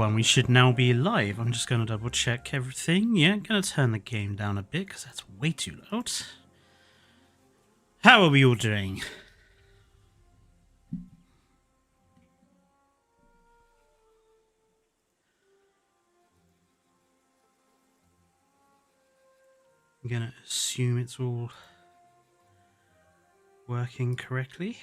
everyone, we should now be live. I'm just going to double check everything. Yeah, going to turn the game down a bit because that's way too loud. How are we all doing? I'm going to assume it's all working correctly.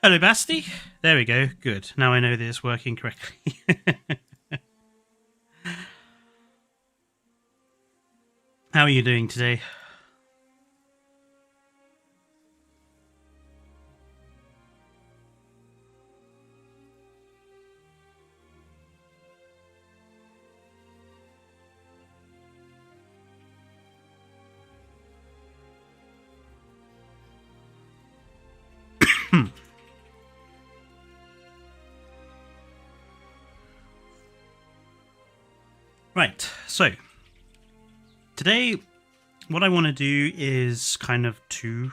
Hello, Basti. There we go. Good. Now I know that it's working correctly. How are you doing today? Right, so today what I want to do is kind of two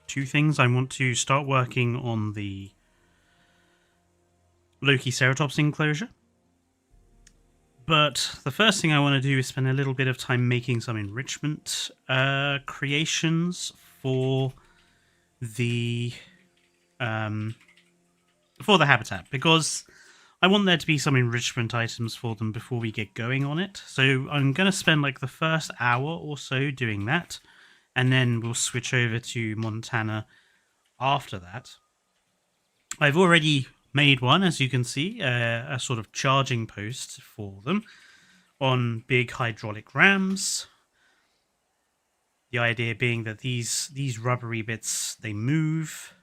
things. I want to start working on the LOKI Ceratops enclosure. But the first thing I want to do is spend a little bit of time making some enrichment creations for the habitat, because I want there to be some enrichment items for them before we get going on it. So I'm going to spend like the first hour or so doing that, and then we'll switch over to Montana after that. I've already made one, as you can see, a sort of charging post for them on big hydraulic rams. The idea being that these rubbery bits, they move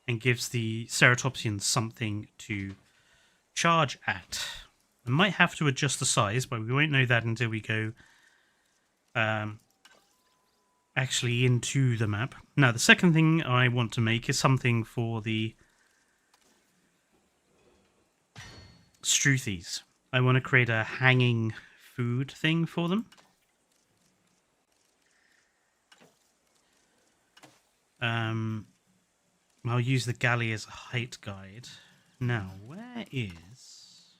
and gives the ceratopsians something to charge at. I might have to adjust the size, but we won't know that until we go actually into the map. Now, the second thing I want to make is something for the Struthies. I want to create a hanging food thing for them. I'll use the galley as a height guide. Now, where is...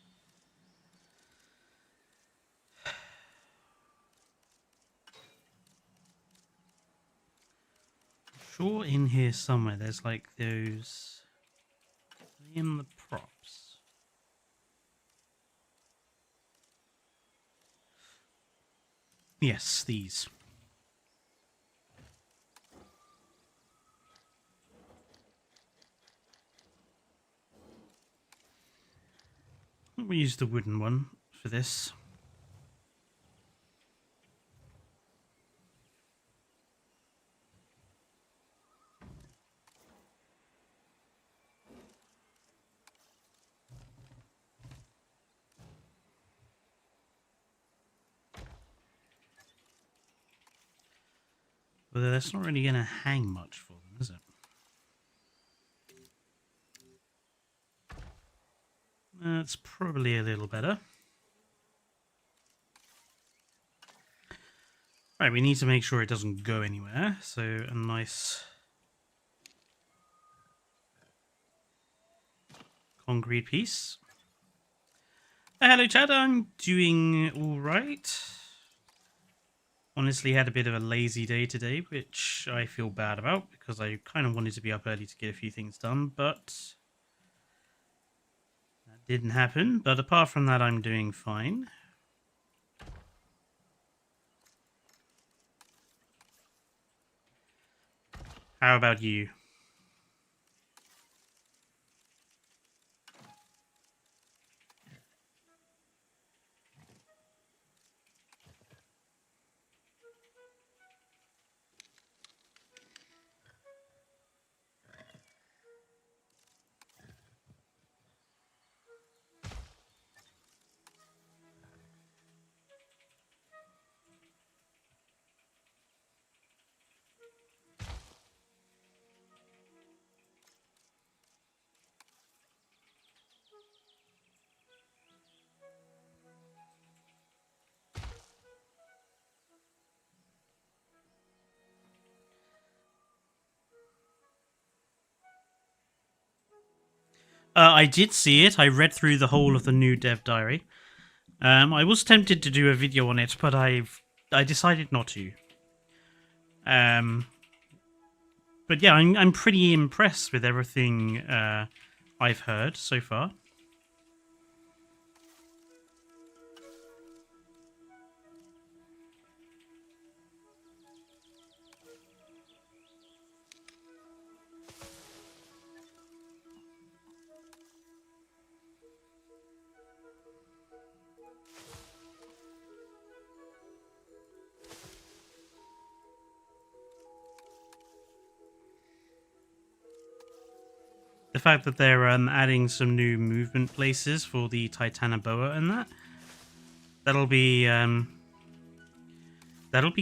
Sure, in here somewhere there's like those... in the props. Yes, these. We use the wooden one for this. But that's not really going to hang much for them, is it? That's probably a little better. Right, we need to make sure it doesn't go anywhere. So a nice concrete piece. Hello, Chad. I'm doing all right. Honestly, had a bit of a lazy day today, which I feel bad about because I kind of wanted to be up early to get a few things done, but that didn't happen. But apart from that, I'm doing fine. How about you? I did see it. I read through the whole of the new dev diary. I was tempted to do a video on it, but I decided not to. But yeah, I'm pretty impressed with everything I've heard so far. The fact that they're adding some new movement places for the Titanoboa and that'll be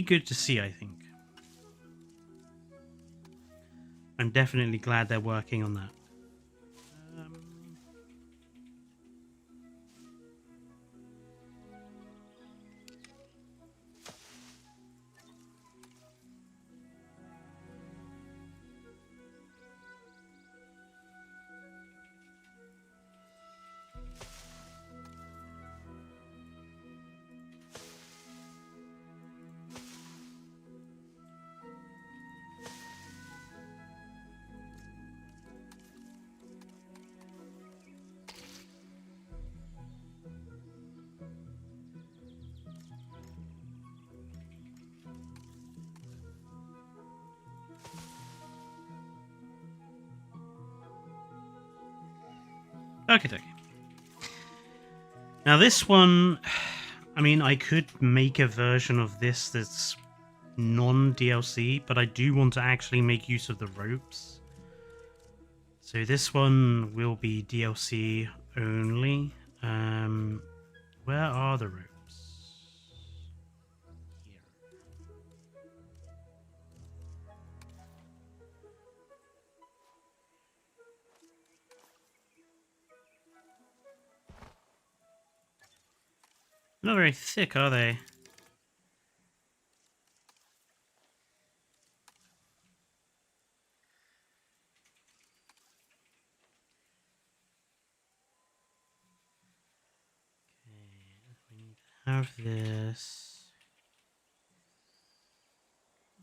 good to see, I think. I'm definitely glad they're working on that. Okay. Now this one, I mean, I could make a version of this that's non-DLC, but I do want to actually make use of the ropes. So this one will be DLC only. Where are the ropes? Here. Not very thick, are they? Have this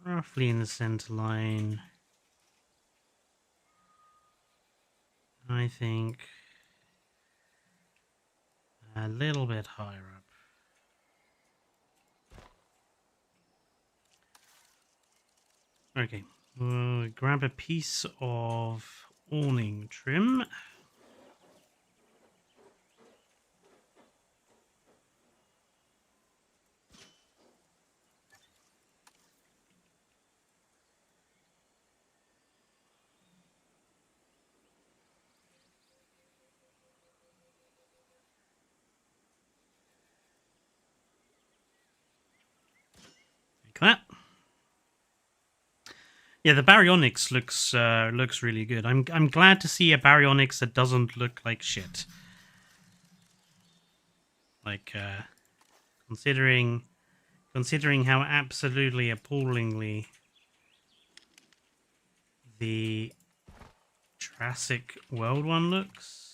roughly in the center line. I think a little bit higher up. Okay, we'll grab a piece of awning trim. That. Yeah, the baryonyx looks really good. I'm glad to see a baryonyx that doesn't look like shit. Like considering how absolutely appallingly the Jurassic World one looks.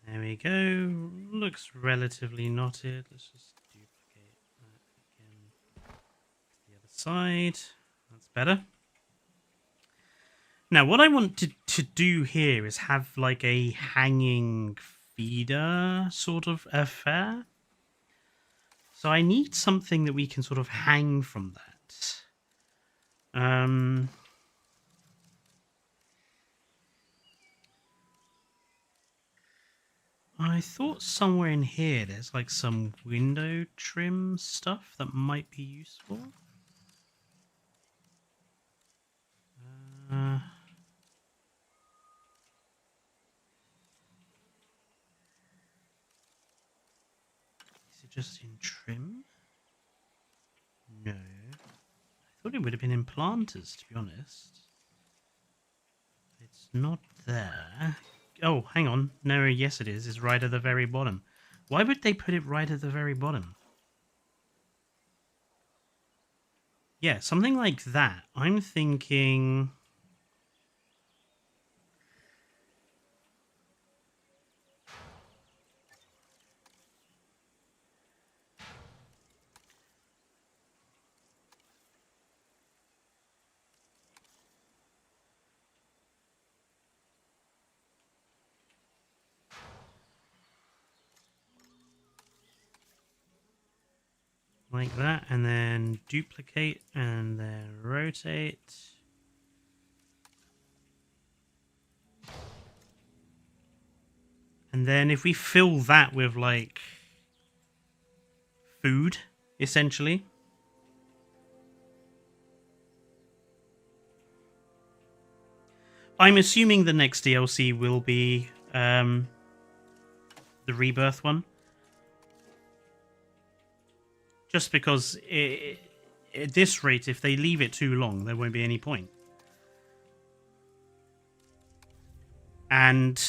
There we go. Looks relatively knotted. Let's just duplicate that again to the other side. That's better. Now, what I want to do here is have like a hanging feeder sort of affair. So I need something that we can sort of hang from that. I thought somewhere in here there's like some window trim stuff that might be useful. Is it just in trim? No. I thought it would have been in planters, to be honest. It's not there. Oh, hang on. No, yes it is. It's right at the very bottom. Why would they put it right at the very bottom? Yeah, something like that. I'm thinking... like that, and then duplicate, and then rotate. And then if we fill that with, like, food, essentially. I'm assuming the next DLC will be the Rebirth one. Just because at this rate, if they leave it too long, there won't be any point. And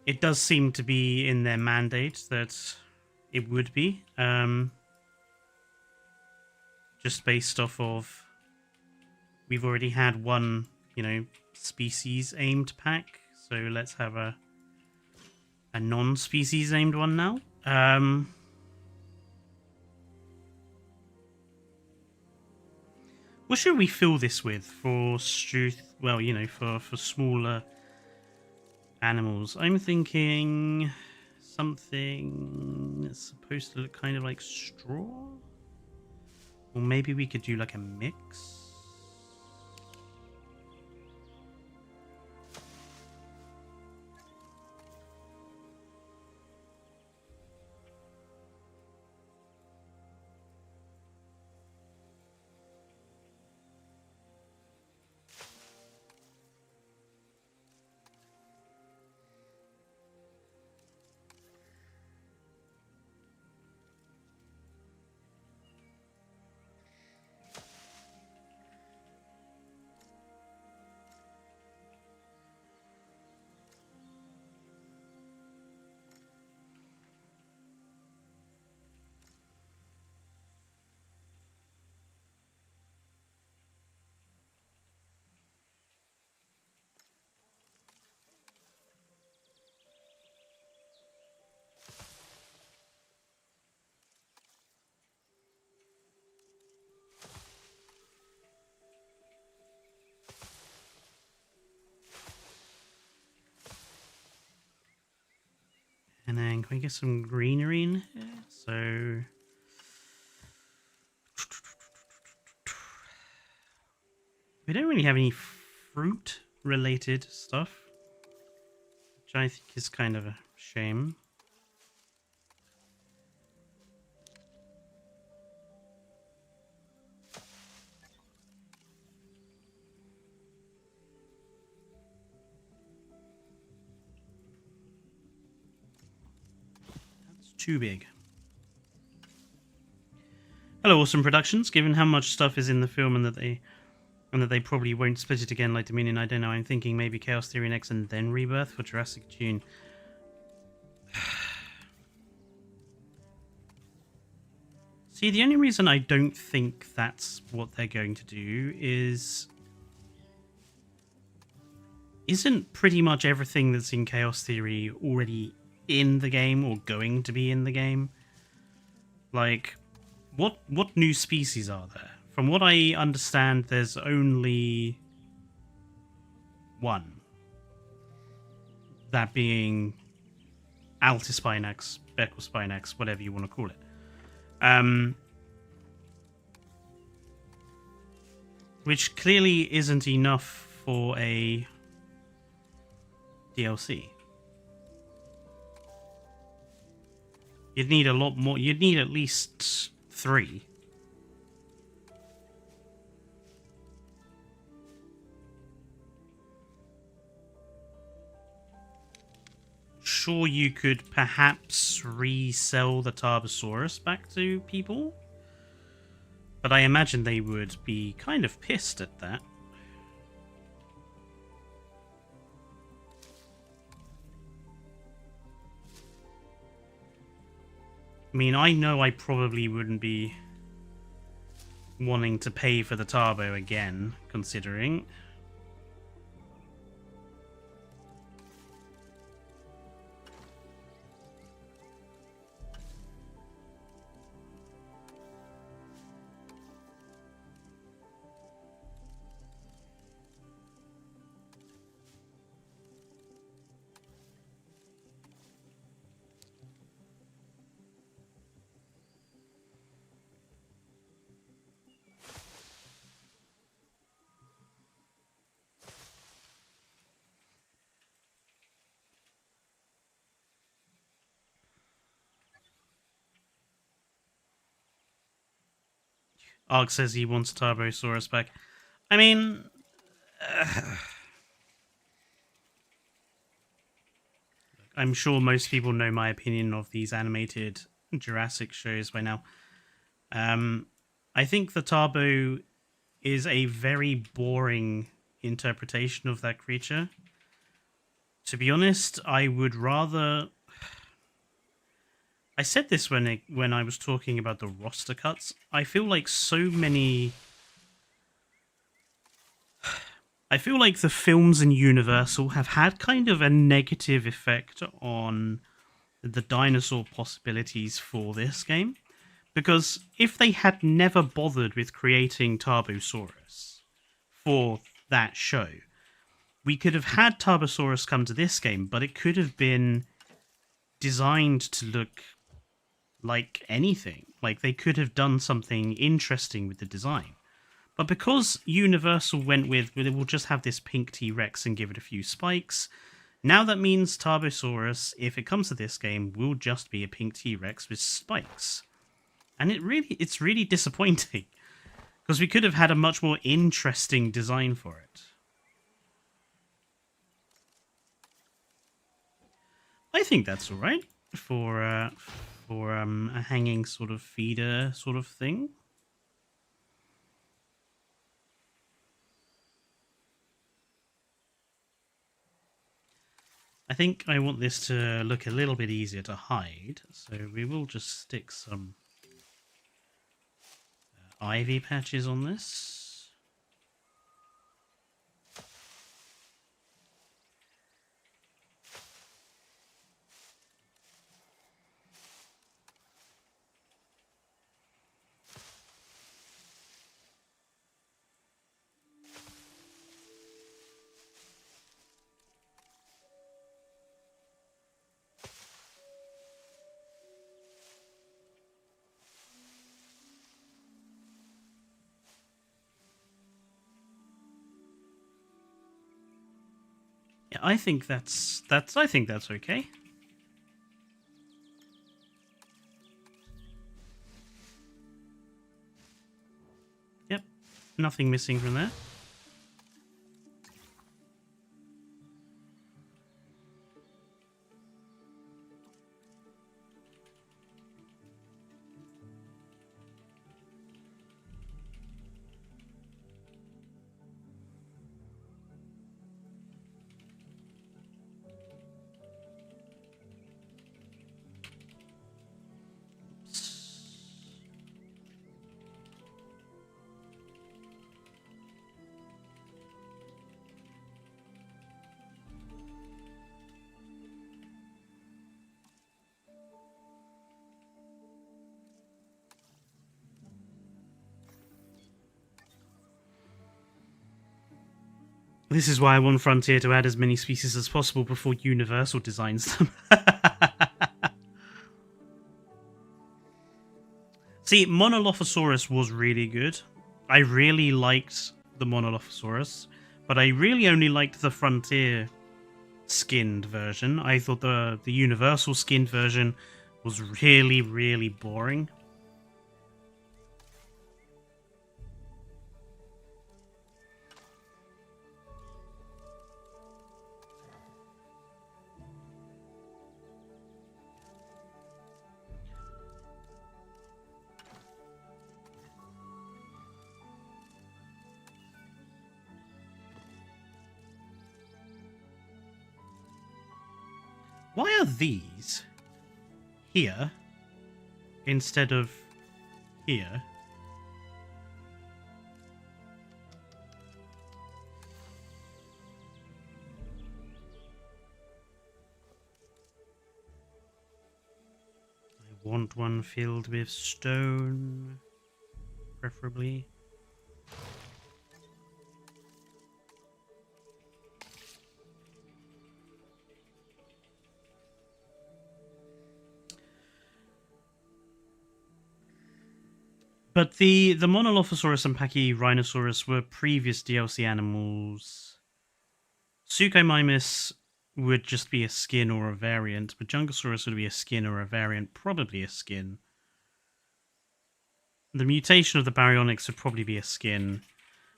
it does seem to be in their mandate that it would be. Just based off of... We've already had one, species aimed pack. So let's have a non-species aimed one now. What should we fill this with for well, for smaller animals? I'm thinking something that's supposed to look kind of like straw. Or maybe we could do like a mix. And then can we get some greenery in here? So we don't really have any fruit related stuff, which I think is kind of a shame. Too big. Hello, Awesome Productions. Given how much stuff is in the film and that they probably won't split it again like Dominion, I don't know. I'm thinking maybe Chaos Theory next and then Rebirth for Jurassic June. See, the only reason I don't think that's what they're going to do isn't pretty much everything that's in Chaos Theory already in the game or going to be in the game? Like, what new species are there? From what I understand, there's only one. That being Altispinax, Beckelspinax, whatever you want to call it. Which clearly isn't enough for a DLC. You'd need a lot more. You'd need at least 3. Sure, you could perhaps resell the Tarbosaurus back to people, but I imagine they would be kind of pissed at that. mean, I know I probably wouldn't be wanting to pay for the Turbo again, considering. Ark says he wants Turbosaurus back. I mean, I'm sure most people know my opinion of these animated Jurassic shows by now. I think the Turbo is a very boring interpretation of that creature. To be honest, I would rather... I said this when I was talking about the roster cuts. I feel like so many... I feel like the films in Universal have had kind of a negative effect on the dinosaur possibilities for this game. Because if they had never bothered with creating Tarbosaurus for that show, we could have had Tarbosaurus come to this game, but it could have been designed to look like anything. Like, they could have done something interesting with the design. But because Universal went with, we'll just have this pink T-Rex and give it a few spikes, now that means Tarbosaurus, if it comes to this game, will just be a pink T-Rex with spikes. And it's really disappointing, because we could have had a much more interesting design for it. I think that's all right for a hanging sort of feeder sort of thing. I think I want this to look a little bit easier to hide, so we will just stick some ivy patches on this. Yeah, I think that's okay. Yep, nothing missing from there. This is why I want Frontier to add as many species as possible before Universal designs them. See, Monolophosaurus was really good. I really liked the Monolophosaurus, but I really only liked the Frontier skinned version. I thought the Universal skinned version was really, really boring. Why are these here instead of here. I want one filled with stone, preferably. But the Monolophosaurus and Pachyrhinosaurus were previous DLC animals. Suchomimus would just be a skin or a variant, but Jungosaurus would be a skin or a variant, probably a skin. The mutation of the Baryonyx would probably be a skin.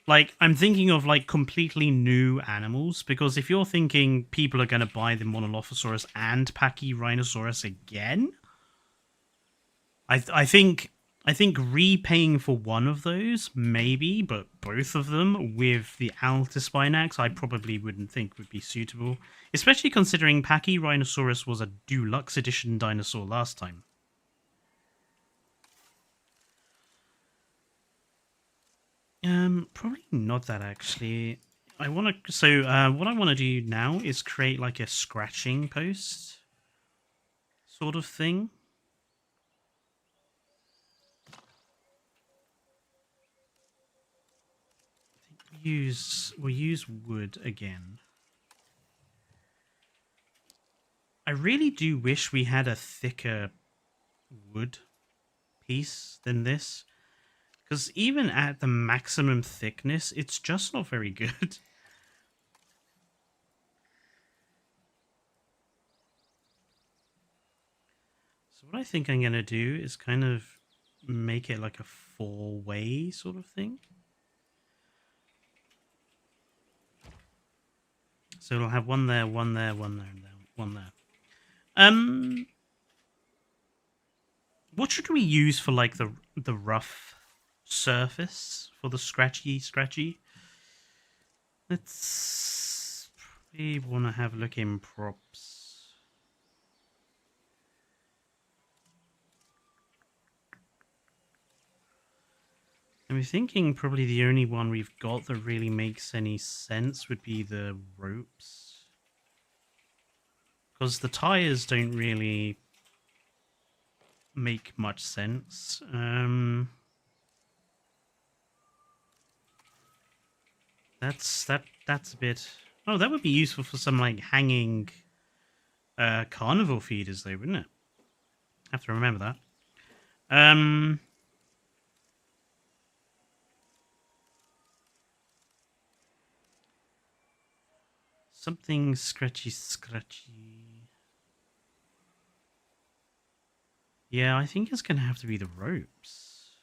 Like, I'm thinking of, like, completely new animals, because if you're thinking people are going to buy the Monolophosaurus and Pachyrhinosaurus again, I think repaying for one of those, maybe, but both of them with the Altispinax, I probably wouldn't think would be suitable. Especially considering Pachyrhinosaurus was a deluxe edition dinosaur last time. Probably not that, actually. I want to... So, what I want to do now is create, like, a scratching post sort of thing. We'll use wood again. I really do wish we had a thicker wood piece than this, because even at the maximum thickness, it's just not very good. So what I think I'm going to do is kind of make it like a four-way sort of thing. So it'll have one there, one there, one there, and one there. What should we use for like the rough surface for the scratchy? Let's probably want to have a look in props. I'm thinking probably the only one we've got that really makes any sense would be the ropes. Because the tires don't really make much sense. That's a bit... Oh, that would be useful for some like hanging carnival feeders though, wouldn't it? Have to remember that. Something scratchy. Yeah, I think it's going to have to be the ropes.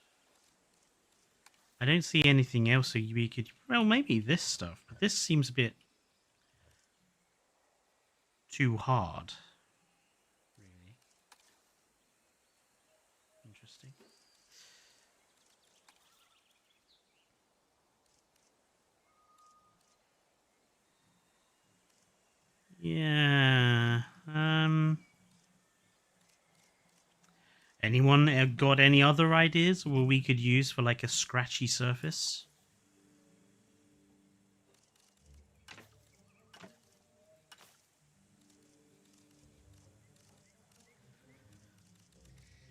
I don't see anything else so we could... Well, maybe this stuff, but this seems a bit too hard. Really. Interesting. Yeah. Anyone got any other ideas what we could use for like a scratchy surface?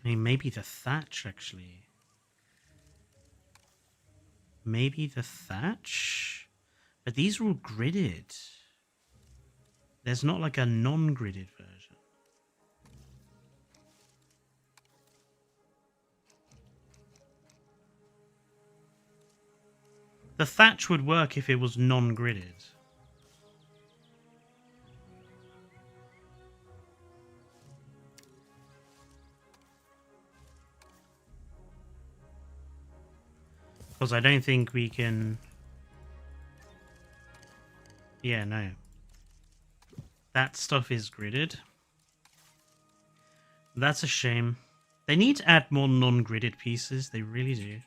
I mean, maybe the thatch, actually. Maybe the thatch? But these are all gridded. There's not like a non-gridded version. The thatch would work if it was non-gridded. Because I don't think we can... Yeah, no. That stuff is gridded. That's a shame. They need to add more non-gridded pieces. They really do.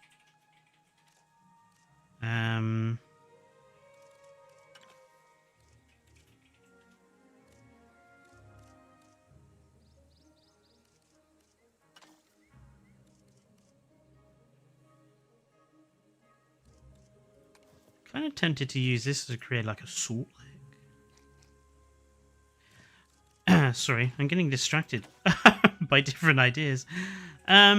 Kind of tempted to use this to create like a salt leg. Sorry, I'm getting distracted by different ideas. Yeah,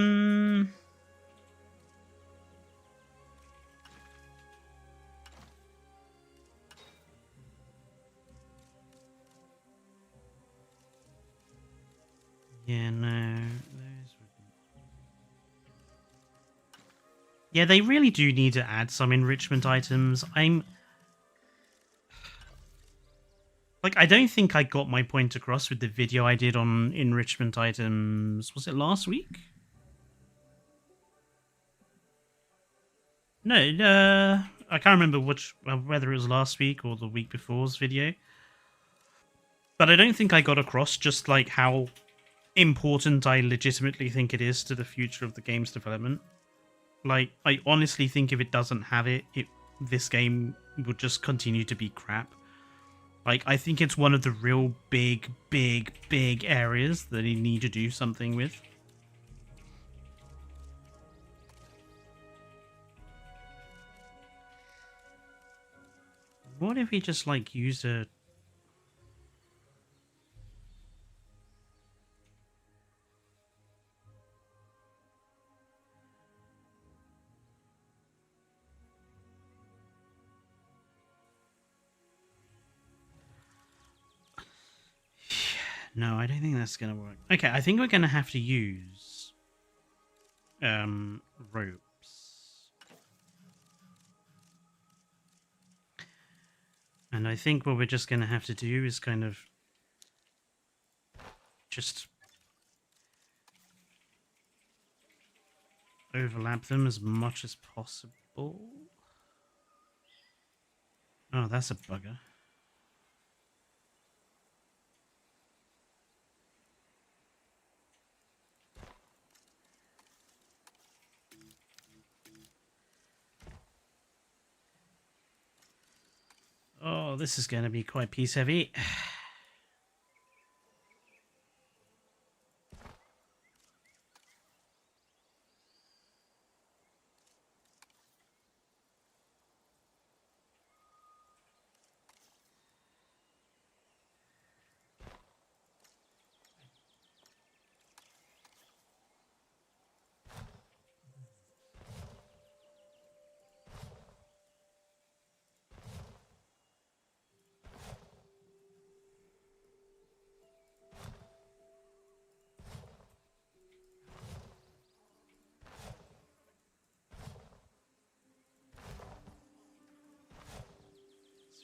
no. Yeah, they really do need to add some enrichment items. I don't think I got my point across with the video I did on enrichment items. Was it last week? No, I can't remember whether it was last week or the week before's video. But I don't think I got across just like how important I legitimately think it is to the future of the game's development. Like, I honestly think if it doesn't have it, this game would just continue to be crap. Like, I think it's one of the real big areas that you need to do something with. What if we just, like, used a... No, I don't think that's going to work. Okay, I think we're going to have to use ropes. And I think what we're just going to have to do is kind of just overlap them as much as possible. Oh, that's a bugger. Oh, this is going to be quite piece heavy.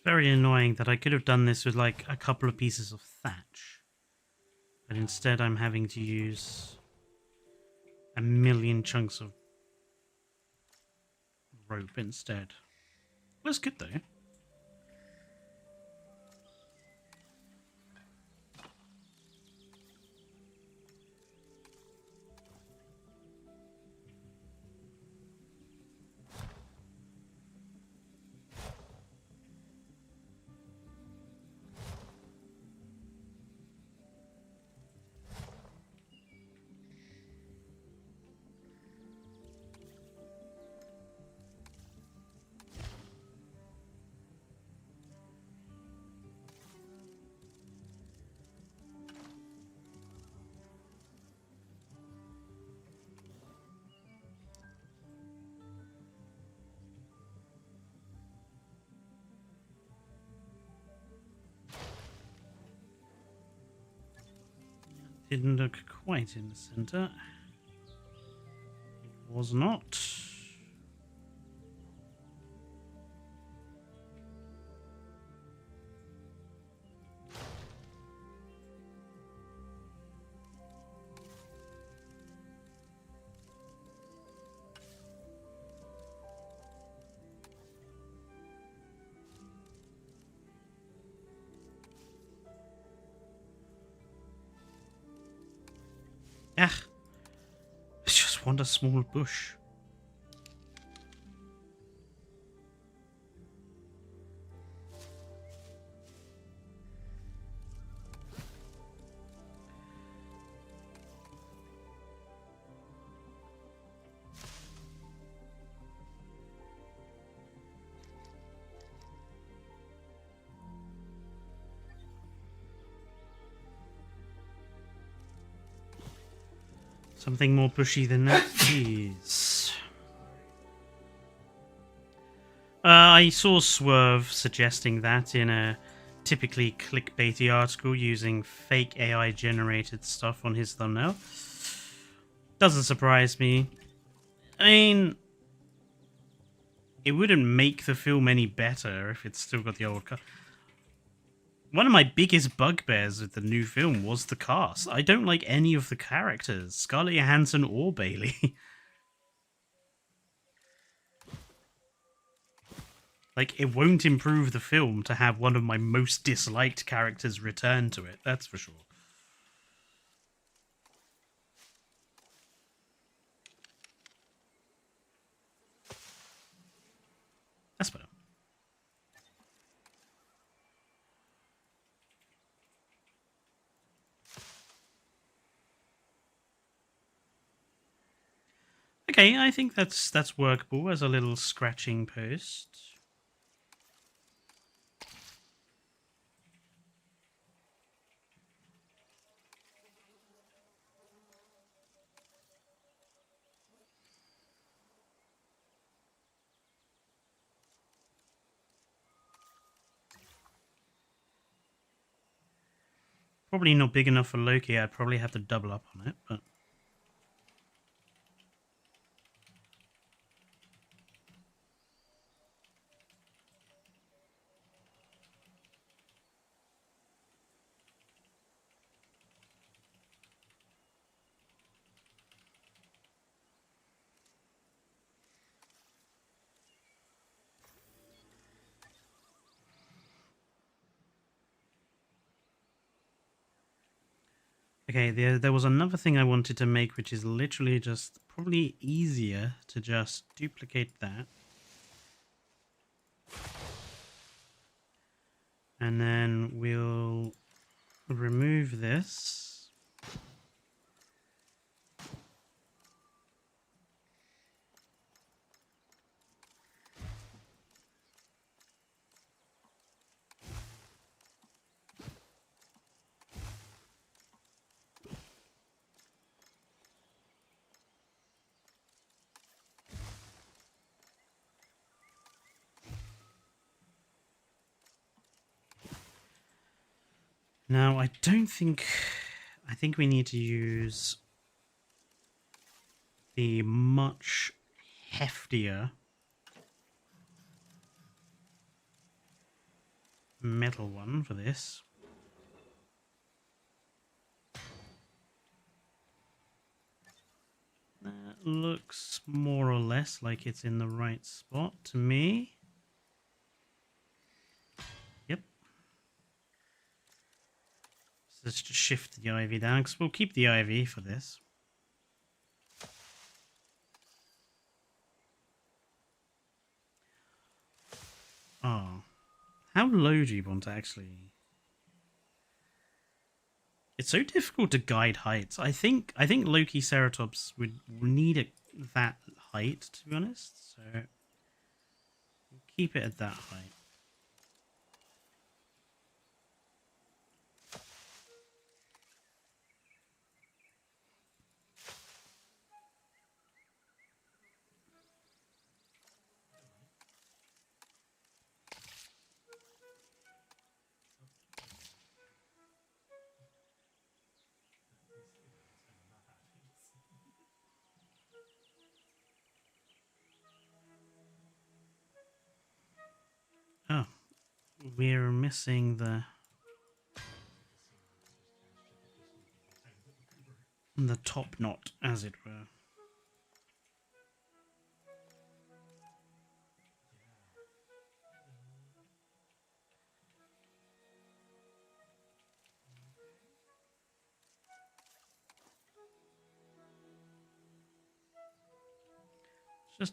Very annoying that I could have done this with like a couple of pieces of thatch, but instead I'm having to use a million chunks of rope instead. Was good though. Didn't look quite in the center. It was not. Ah, I just want a small bush. Something more bushy than that, please. I saw Swerve suggesting that in a typically clickbaity article using fake AI generated stuff on his thumbnail. Doesn't surprise me. I mean, it wouldn't make the film any better if it's still got the old car. One of my biggest bugbears with the new film was the cast. I don't like any of the characters, Scarlett Johansson or Bailey. Like, it won't improve the film to have one of my most disliked characters return to it, that's for sure. That's better. Okay, I think that's workable as a little scratching post. Probably not big enough for Loki. I'd probably have to double up on it, but... Okay, there was another thing I wanted to make, which is literally just probably easier to just duplicate that. And then we'll remove this. Now, I think we need to use the much heftier metal one for this. That looks more or less like it's in the right spot to me. Yep. So let's just shift the ivy down, because we'll keep the ivy for this. Oh. How low do you want to actually... It's so difficult to guide heights. I think Loki Ceratops would need that height, to be honest. So we'll keep it at that height. Oh, we're missing the top knot, as it were. Just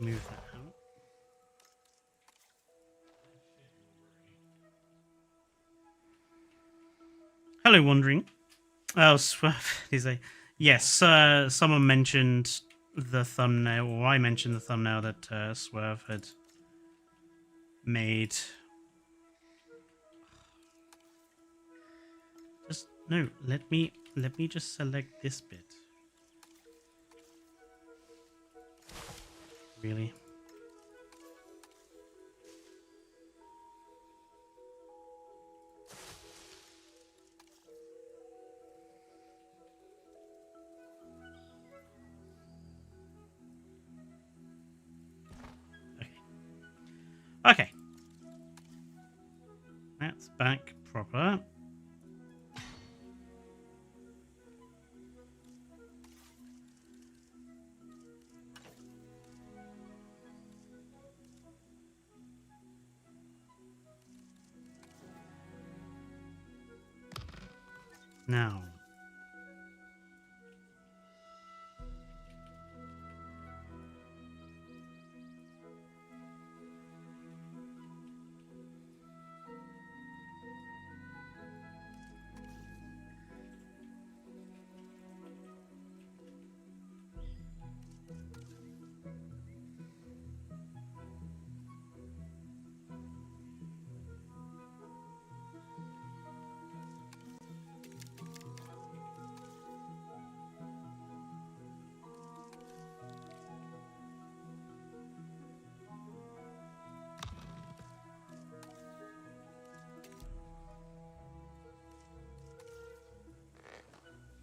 move that out. Hello, Wandering. Oh, Swerve. Yes, someone mentioned the thumbnail, or I mentioned the thumbnail that Swerve had made. Just, no, let me let me just select this bit. Really? Okay. That's back proper. Now.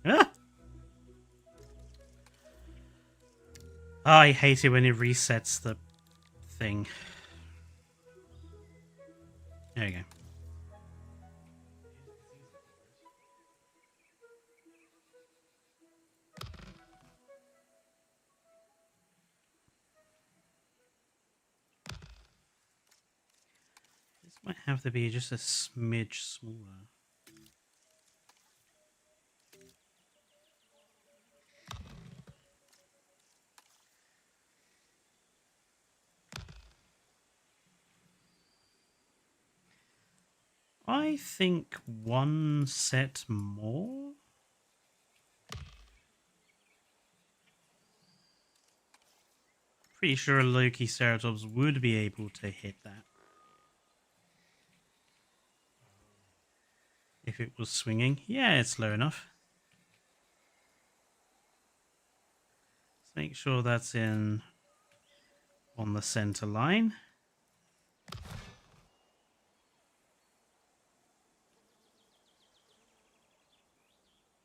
Ah! I hate it when it resets the thing. There you go. This might have to be just a smidge smaller. I think one set more. Pretty sure a Loki Ceratops would be able to hit that if it was swinging. Yeah, it's low enough. Let's make sure that's in on the center line.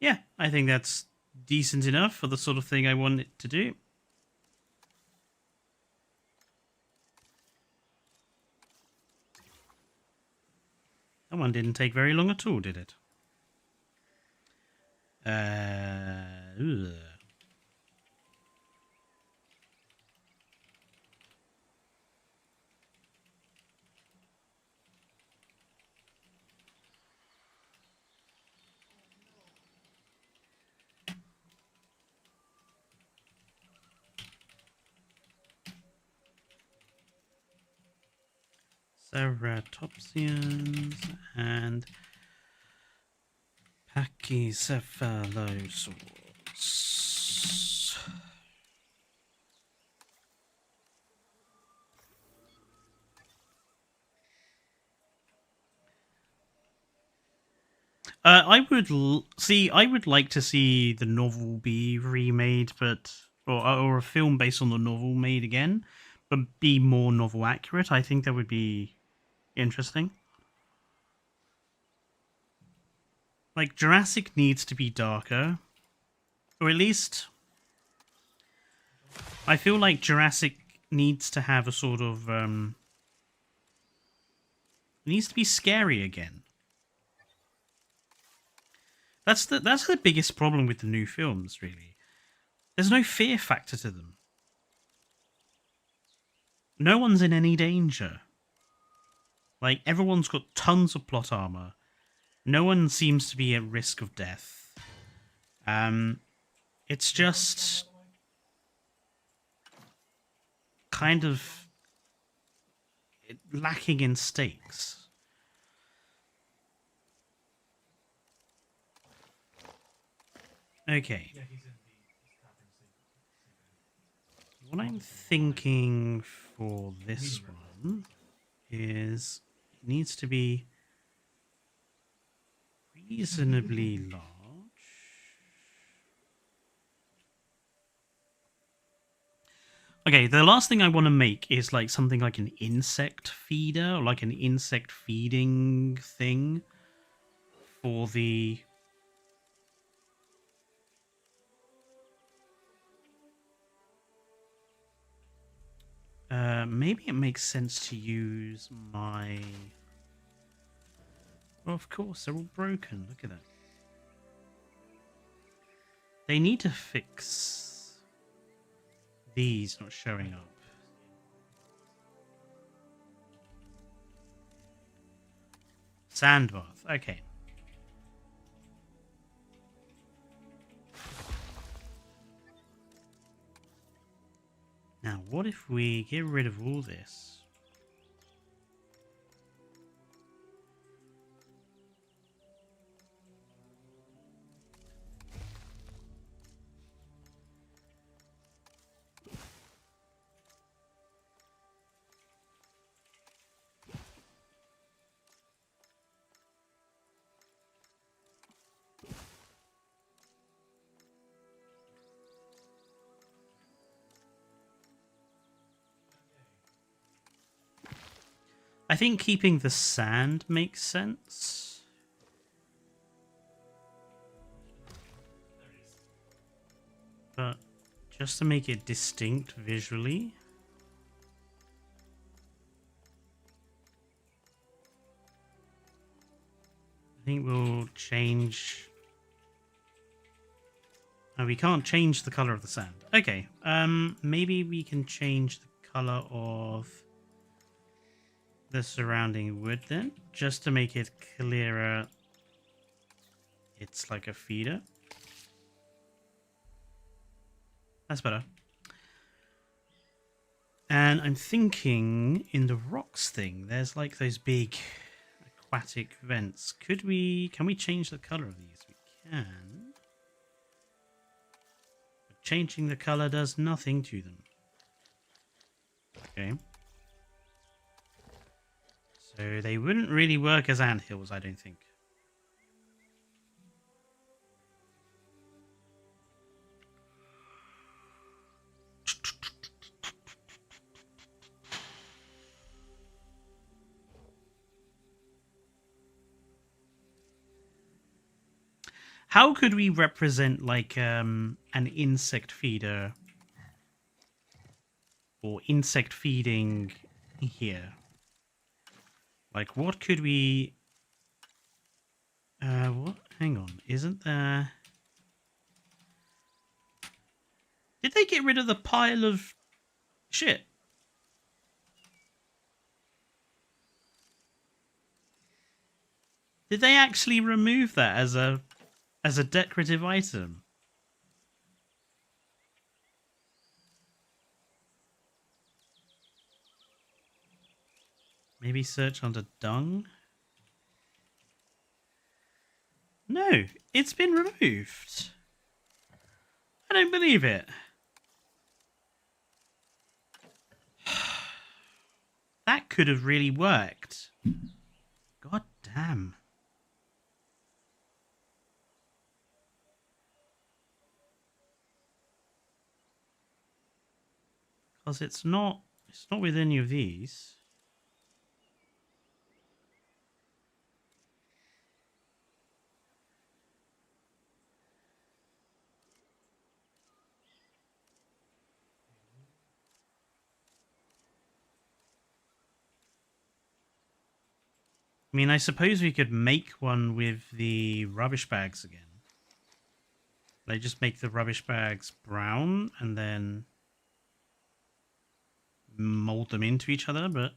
Yeah, I think that's decent enough for the sort of thing I want it to do. That one didn't take very long at all, did it? Ugh. Ceratopsians and Pachycephalosaurs. I would like to see the novel be remade, or a film based on the novel made again, but be more novel accurate. I think that would be interesting. Like Jurassic needs to be darker, or at least I feel like Jurassic needs to have a sort of needs to be scary again. That's the biggest problem with the new films, really. There's no fear factor to them. No one's in any danger. Like, everyone's got tons of plot armor. No one seems to be at risk of death. It's just kind of lacking in stakes. Okay. What I'm thinking for this one is it needs to be reasonably large. Okay, the last thing I want to make is like something like an insect feeder, or like an insect feeding thing for the... maybe it makes sense to use my... Well, of course, they're all broken. Look at that. They need to fix these not showing up. Sand bath. Okay. Now, what if we get rid of all this? I think keeping the sand makes sense. But just to make it distinct visually. I think we'll change... Oh, we can't change the color of the sand. Okay, maybe we can change the color of the surrounding wood then, just to make it clearer. It's like a feeder. That's better. And I'm thinking in the rocks thing, there's like those big aquatic vents. Can we change the color of these? We can. But changing the color does nothing to them. Okay. So they wouldn't really work as anthills, I don't think. How could we represent like an insect feeder or insect feeding here? Like, what could we... what? Hang on. Isn't there... Did they get rid of the pile of shit? Did they actually remove that as a decorative item? Maybe search under dung? No, it's been removed. I don't believe it. That could have really worked. God damn. Because it's not with any of these. I mean, I suppose we could make one with the rubbish bags again. They just make the rubbish bags brown and then mold them into each other, but...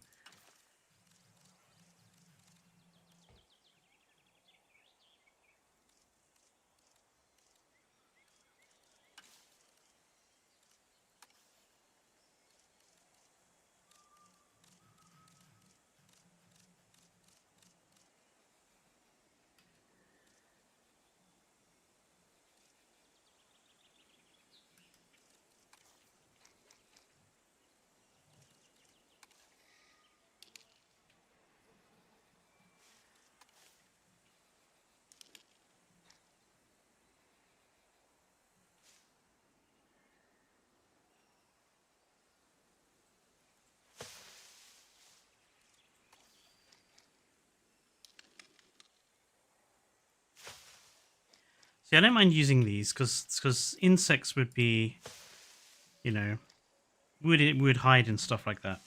See, I don't mind using these because insects would be, you know, would hide and stuff like that.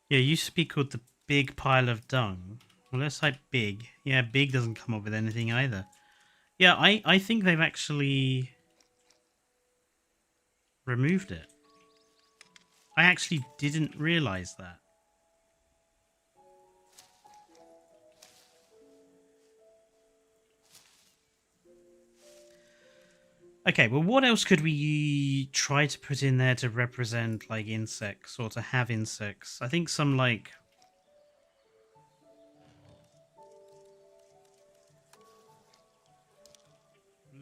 Yeah, it used to be called the big pile of dung. Well, let's type big. Yeah, big doesn't come up with anything either. Yeah, I think they've actually removed it. I actually didn't realize that. Okay, well, what else could we try to put in there to represent, like, insects or to have insects? I think some, like...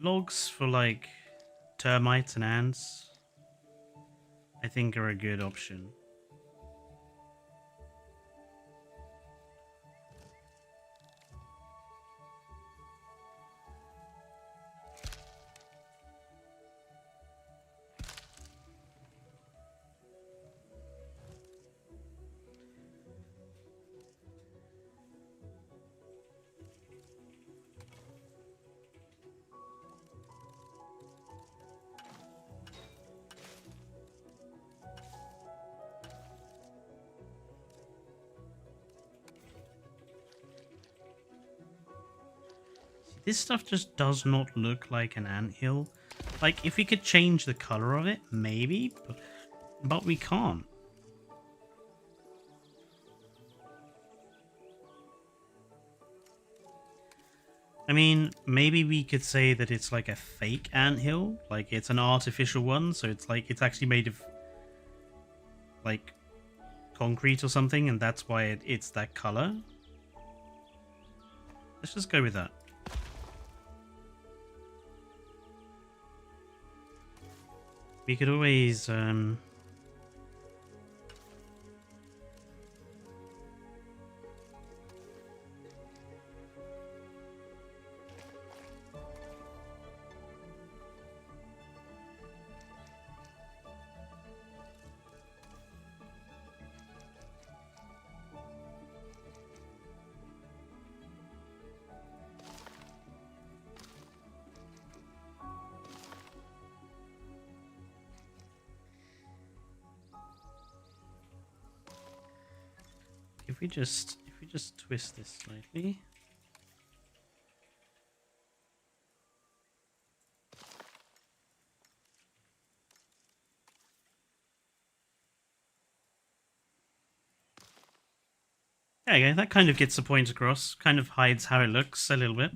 logs for, like, termites and ants, I think are a good option. This stuff just does not look like an anthill. Like, if we could change the color of it, maybe, but we can't. I mean, maybe we could say that it's like a fake anthill, like it's an artificial one, so it's like it's actually made of like concrete or something, and that's why it's that color. Let's just go with that. We could always if we just twist this slightly. There you go, that kind of gets the point across, kind of hides how it looks a little bit.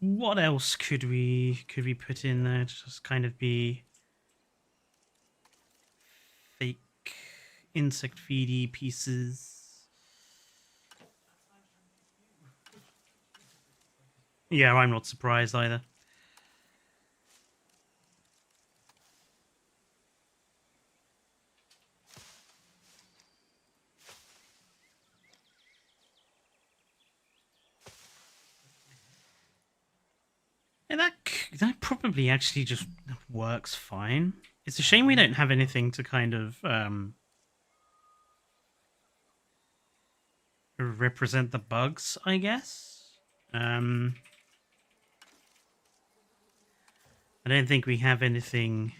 What else could we put in there to just kind of be fake insect feedy pieces? Yeah, I'm not surprised either. Yeah, that probably actually just works fine. It's a shame we don't have anything to kind of represent the bugs, I guess. I don't think we have anything.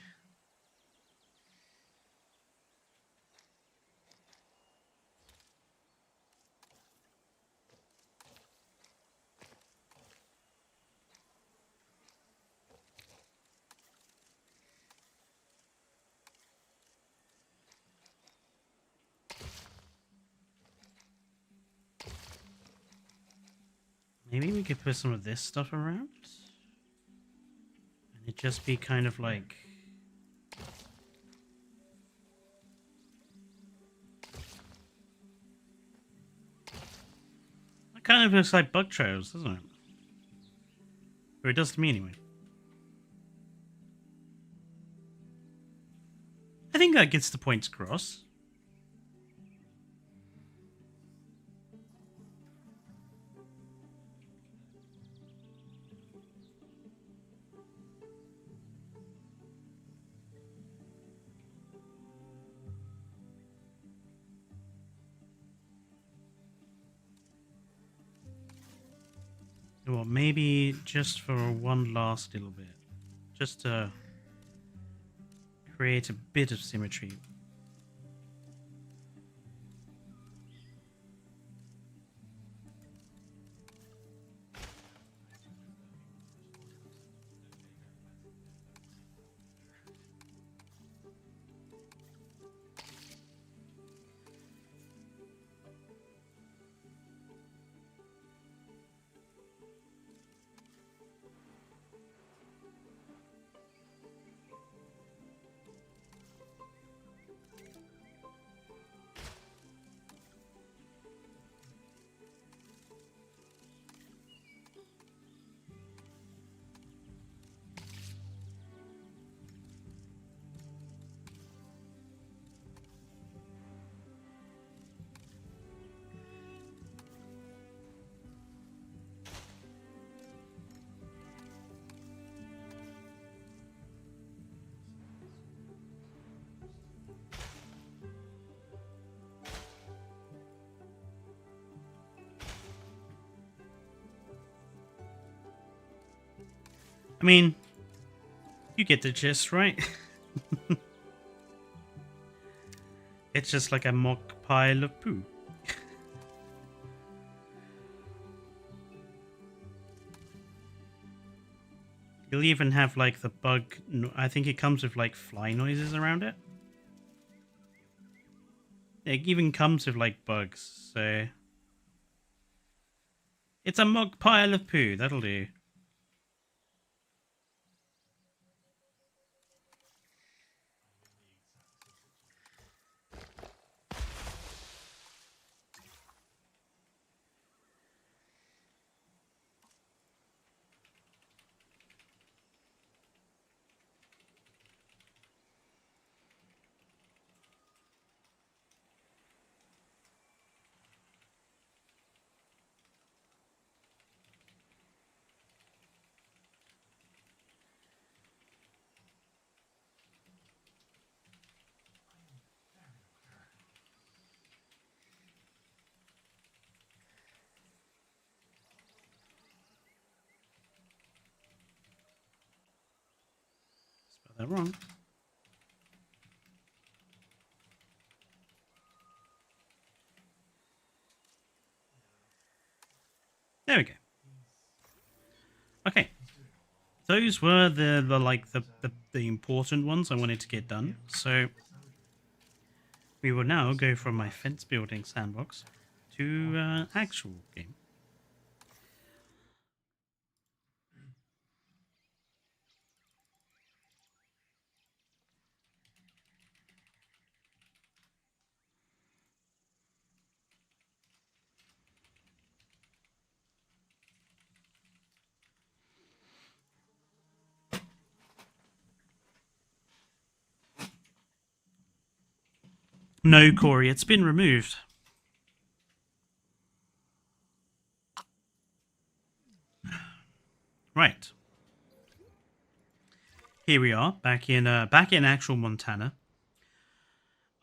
Maybe we could put some of this stuff around. And it just be kind of like... kind of looks like bug trails, doesn't it? Or it does to me anyway. I think that gets the points across. Well, maybe just for one last little bit. Just to create a bit of symmetry. I mean, you get the gist, right? It's just like a mock pile of poo. You'll even have like the bug. I think it comes with like fly noises around it. It even comes with like bugs, so it's a mock pile of poo. That'll do. Spell that wrong. There we go. Okay. Those were the important ones I wanted to get done. So we will now go from my fence building sandbox to actual game. No, Corey, it's been removed. Right. Here we are, back in actual Montana.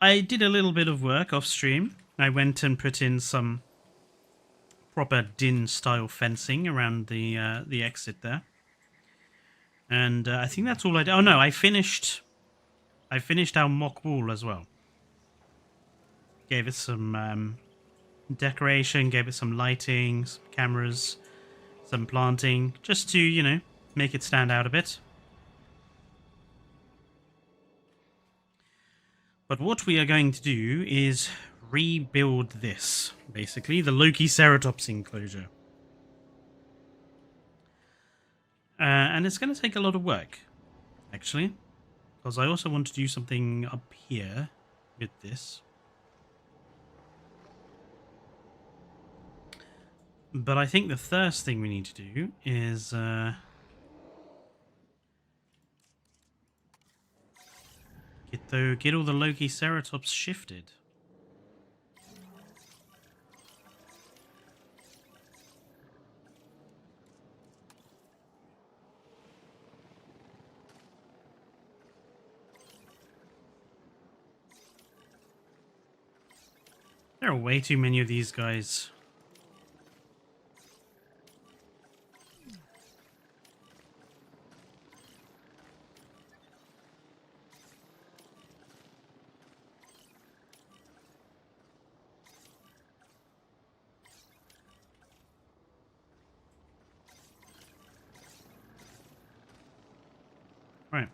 I did a little bit of work off stream. I went and put in some proper DIN style fencing around the exit there. And I think that's all I did. Oh no, I finished our mock wall as well. Gave it some decoration, gave it some lighting, some cameras, some planting, just to, you know, make it stand out a bit. But what we are going to do is rebuild this, basically, the LOKI Ceratops enclosure. And it's going to take a lot of work, actually, because I also want to do something up here with this. But I think the first thing we need to do is get all the Loki Ceratops shifted. There are way too many of these guys. Right.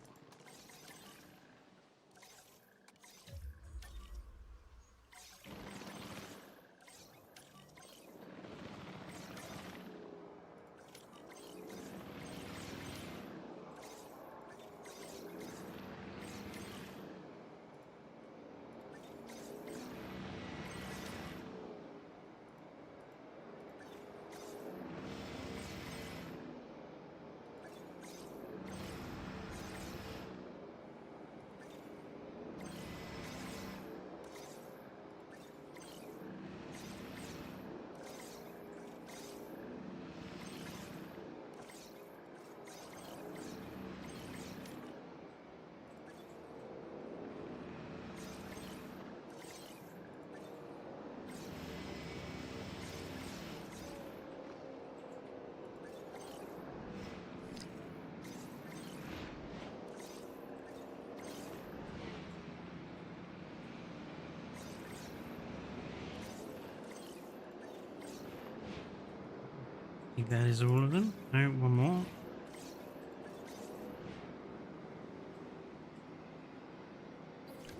I think that is all of them. No, one more.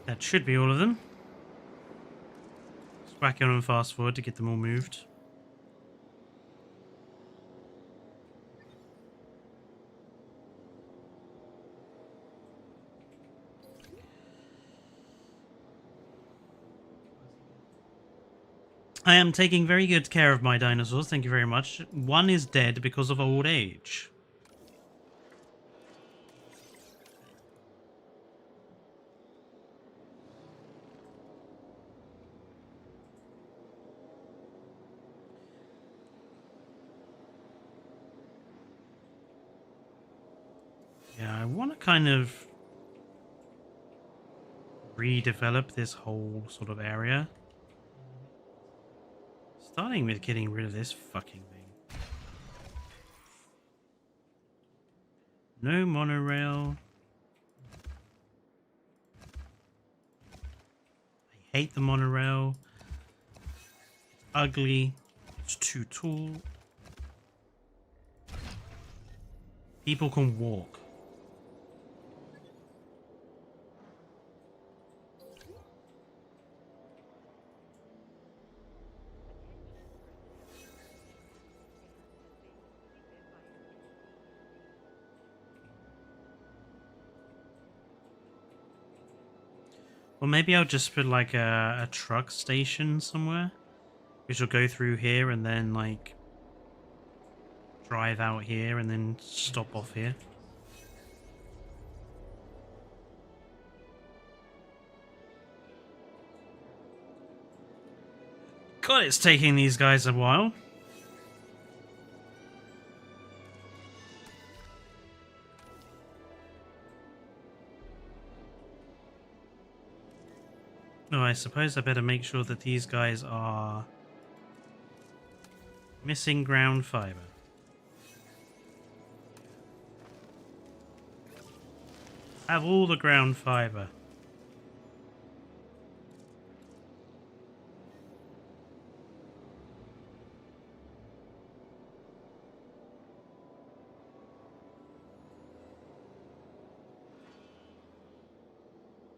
That should be all of them. Just whack on and fast forward to get them all moved. I am taking very good care of my dinosaurs, thank you very much. One is dead because of old age. Yeah, I want to kind of redevelop this whole sort of area. Starting with getting rid of this fucking thing. No monorail. I hate the monorail. It's ugly. It's too tall. People can walk. Or maybe I'll just put like a truck station somewhere, which will go through here and then like drive out here and then stop off here. God, it's taking these guys a while. No, I suppose I better make sure that these guys are missing ground fiber. Have all the ground fiber.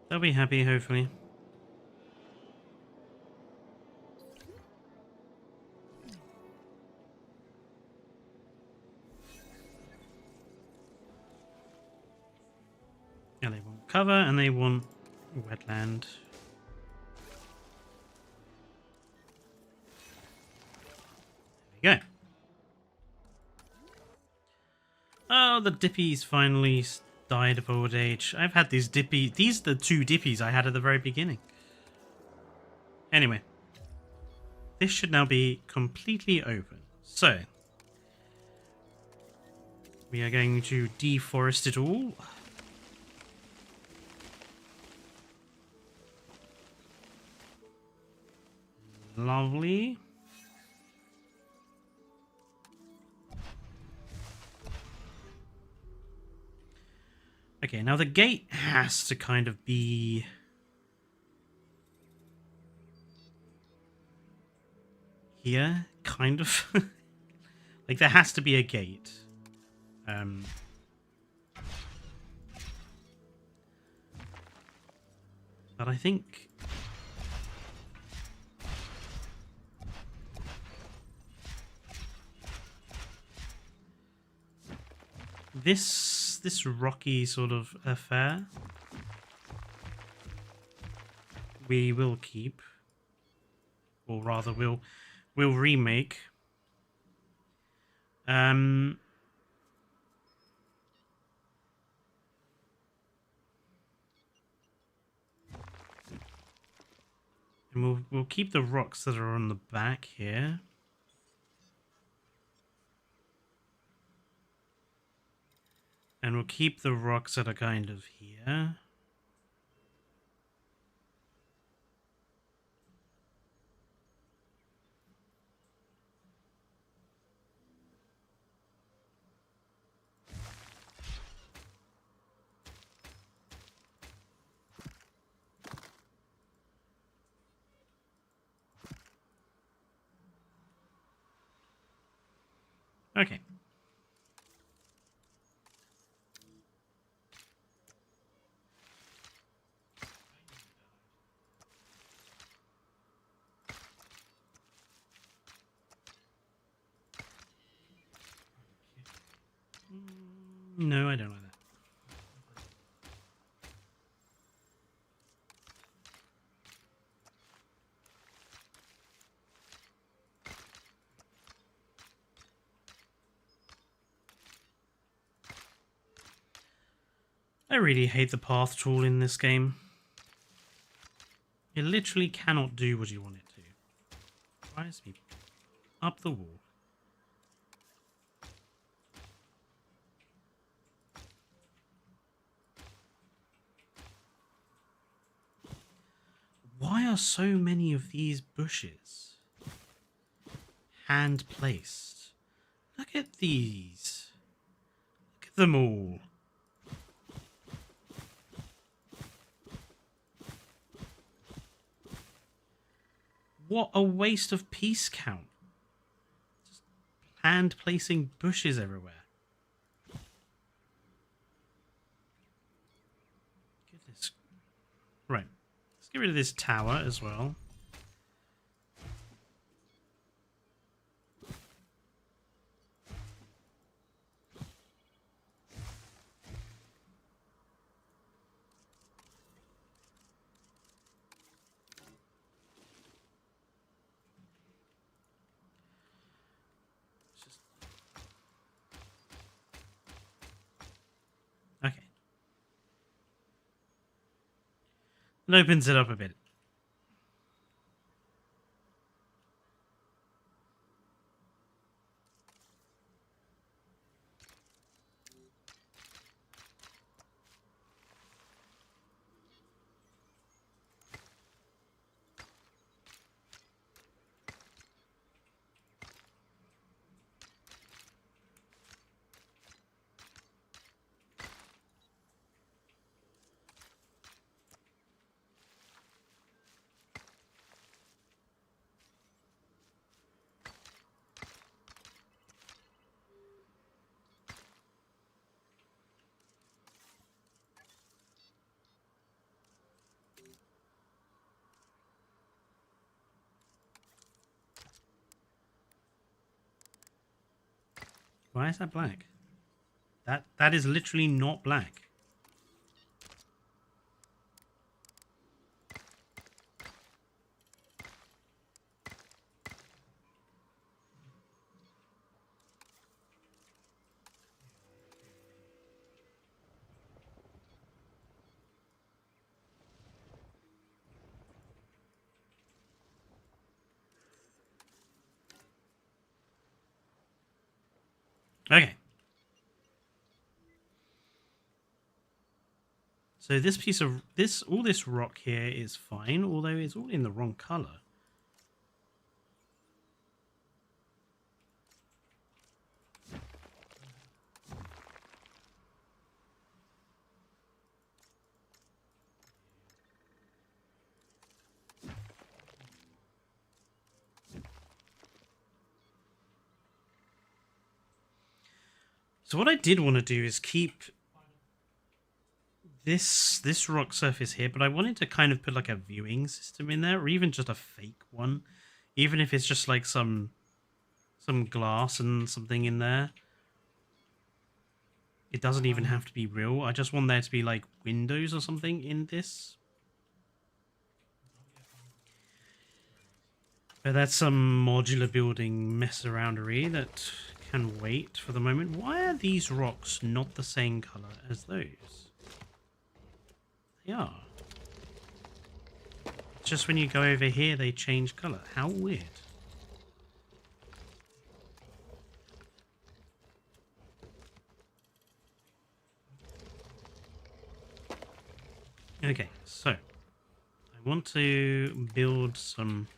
They'll be happy, hopefully. Yeah, they want cover and they want wetland. There we go. Oh, the Dippies finally died of old age. I've had these Dippy. These are the two Dippies I had at the very beginning. Anyway, this should now be completely open. So, we are going to deforest it all. Lovely. Okay, now the gate has to kind of be here, kind of. Like, there has to be a gate. But I think this rocky sort of affair we will keep, or rather we'll remake. And we'll keep the rocks that are on the back here. And we'll keep the rocks that are kind of here. Okay. No, I don't like that. I really hate the path tool in this game. It literally cannot do what you want it to. Drives me up the wall. Why are so many of these bushes hand placed? Look at these. Look at them all. What a waste of piece count. Just hand placing bushes everywhere. Goodness. Right. Let's get rid of this tower as well. Okay. It opens it up a bit. Why is that black? That is literally not black. Okay. So this piece of all this rock here is fine, although it's all in the wrong color. So what I did want to do is keep this rock surface here, but I wanted to kind of put like a viewing system in there, or even just a fake one, even if it's just like some glass and something in there. It doesn't even have to be real. I just want there to be like windows or something in this. But that's some modular building mess aroundery that can wait for the moment. Why are these rocks not the same color as those? They are. It's just when you go over here, they change color. How weird. Okay, so I want to build some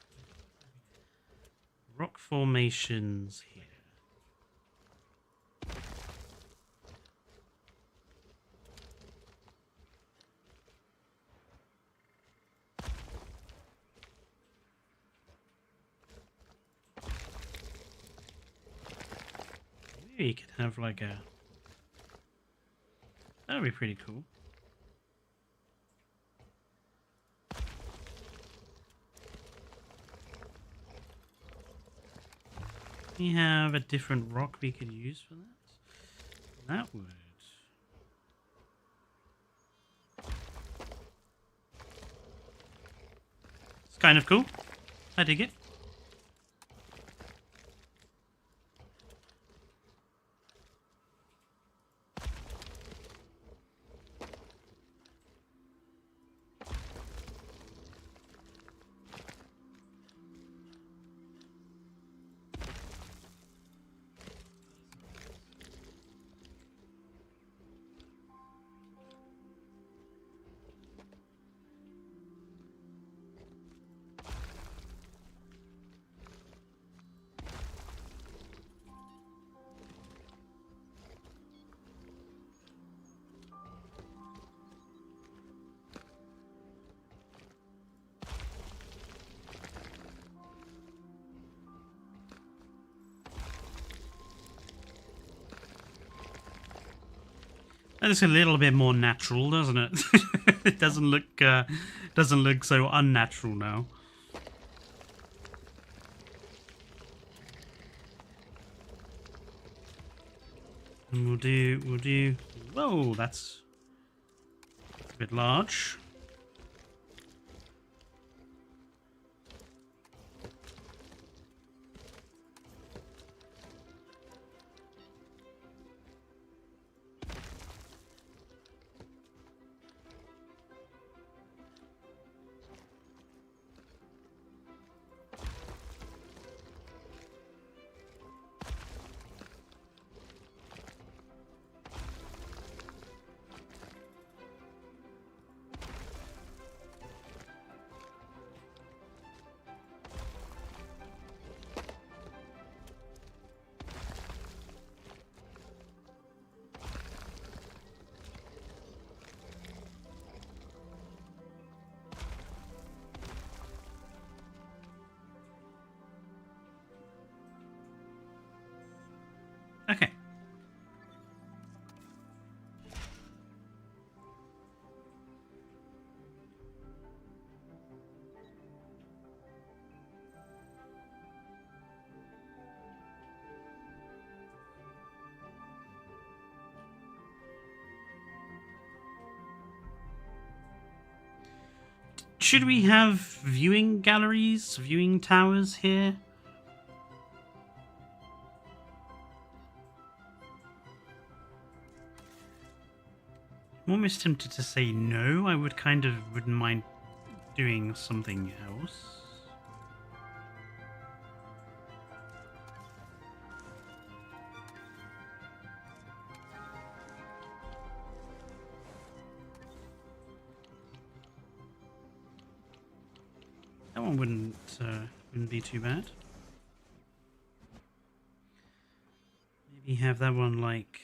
rock formations here. Maybe you could have like a... That would be pretty cool. We have a different rock we could use for that. That would... It's kind of cool. I dig it. That looks a little bit more natural, doesn't it? It doesn't look so unnatural now. And we'll do. Whoa, that's a bit large. Okay. Should we have viewing galleries, viewing towers here? I'm almost tempted to say no. I wouldn't mind doing something else. That one wouldn't be too bad. Maybe have that one like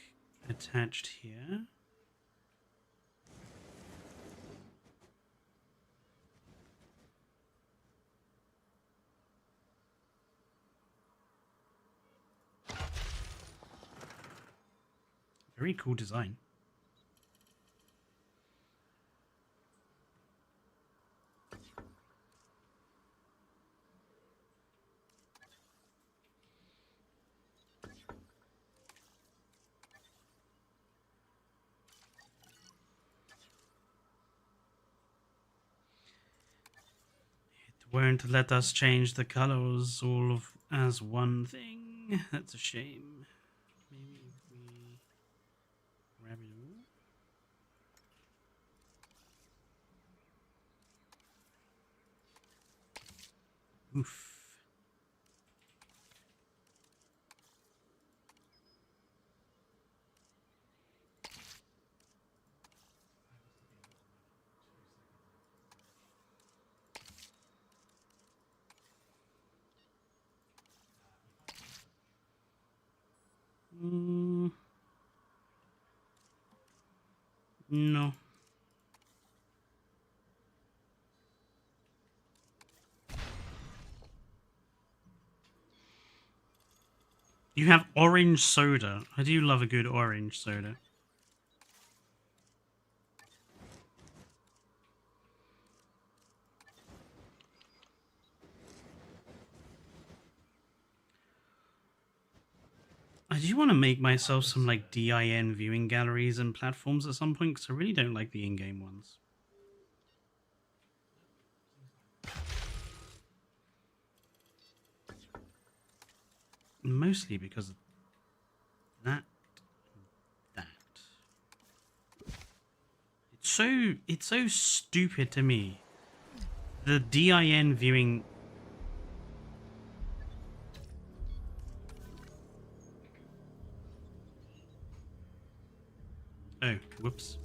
attached here. Very cool design. It won't let us change the colors all of as one thing. That's a shame. Maybe if we grab it all. Oof. No. You have orange soda. I do love a good orange soda. I do want to make myself some like DIN viewing galleries and platforms at some point because I really don't like the in-game ones. Mostly because of that. It's so stupid to me. The DIN viewing. Oh, whoops.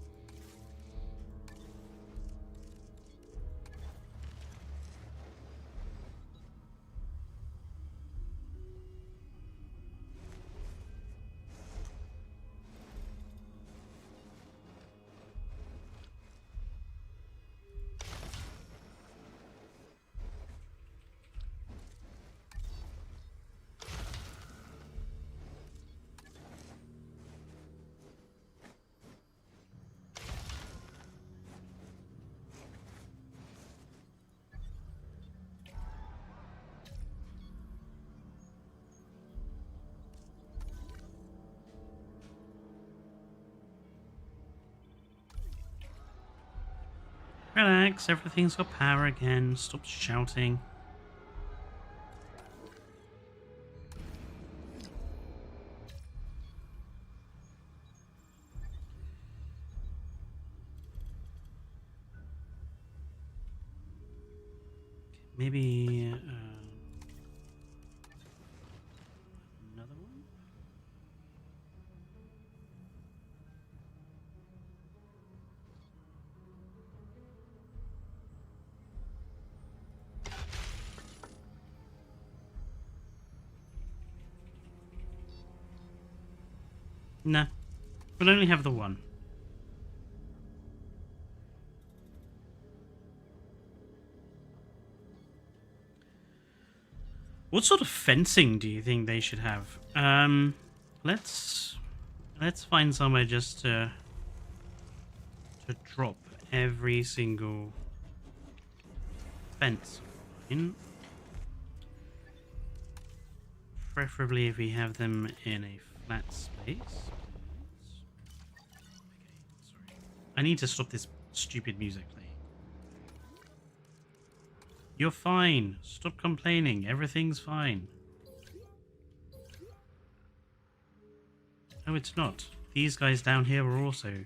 Relax, everything's got power again. Stop shouting. Maybe another one? Nah, we'll only have the one. What sort of fencing do you think they should have? Let's find somewhere just to drop every single fence in. Preferably if we have them in a flat space. Okay, sorry. I need to stop this stupid music playing. You're fine. Stop complaining. Everything's fine. No, it's not. These guys down here were also...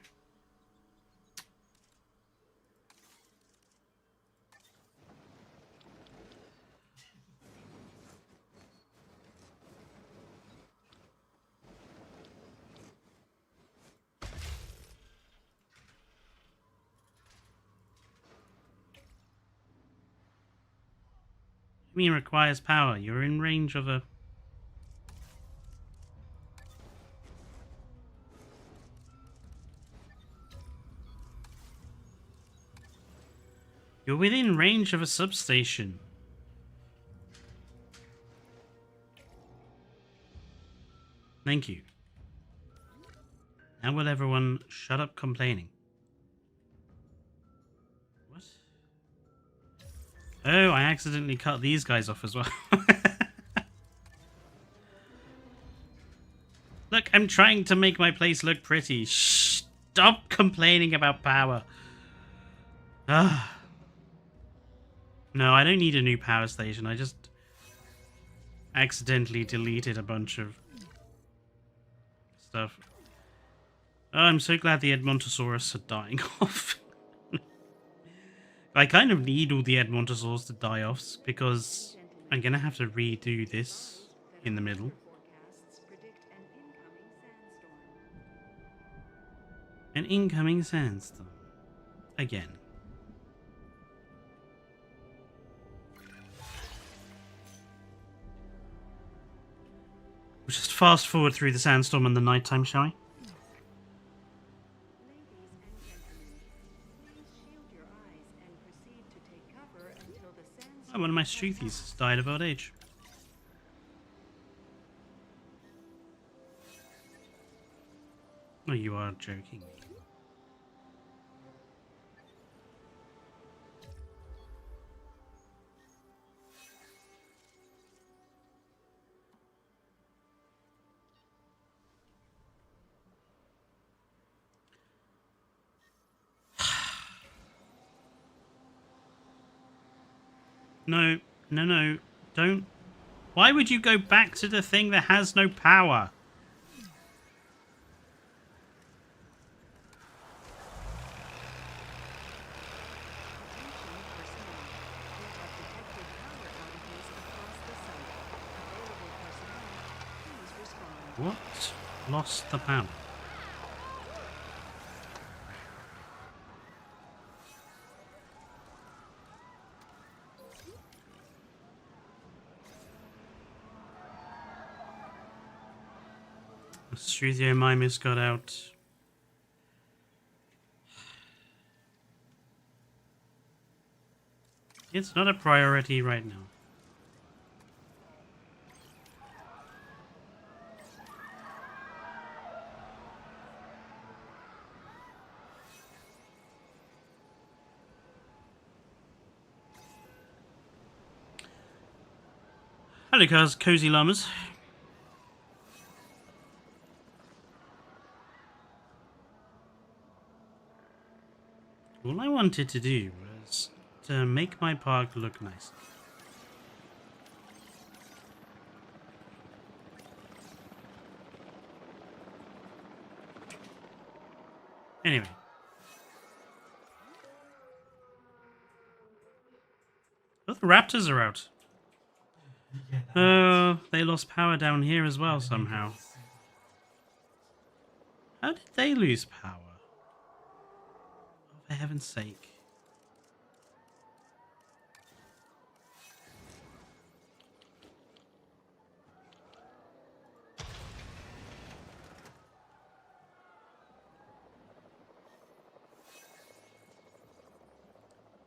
I mean, requires power. You're in range of a... You're within range of a substation. Thank you. Now will everyone shut up complaining? What? Oh, I accidentally cut these guys off as well. Look, I'm trying to make my place look pretty. Shh, stop complaining about power. Ah. No, I don't need a new power station. I just accidentally deleted a bunch of stuff. Oh, I'm so glad the Edmontosaurus are dying off. I kind of need all the Edmontosaurs to die off because I'm going to have to redo this in the middle. An incoming sandstorm. Again. We'll just fast forward through the sandstorm and the nighttime, shall we? Oh, one of my Struthies has died of old age. Oh, you are joking. No, no, no, don't. Why would you go back to the thing that has no power? What? Lost the power. Struthiomimus got out. It's not a priority right now. Hello, guys, cozy llamas. All I wanted to do was to make my park look nice. Anyway. Oh, the raptors are out. Oh, they lost power down here as well somehow. How did they lose power? Oh, for heaven's sake.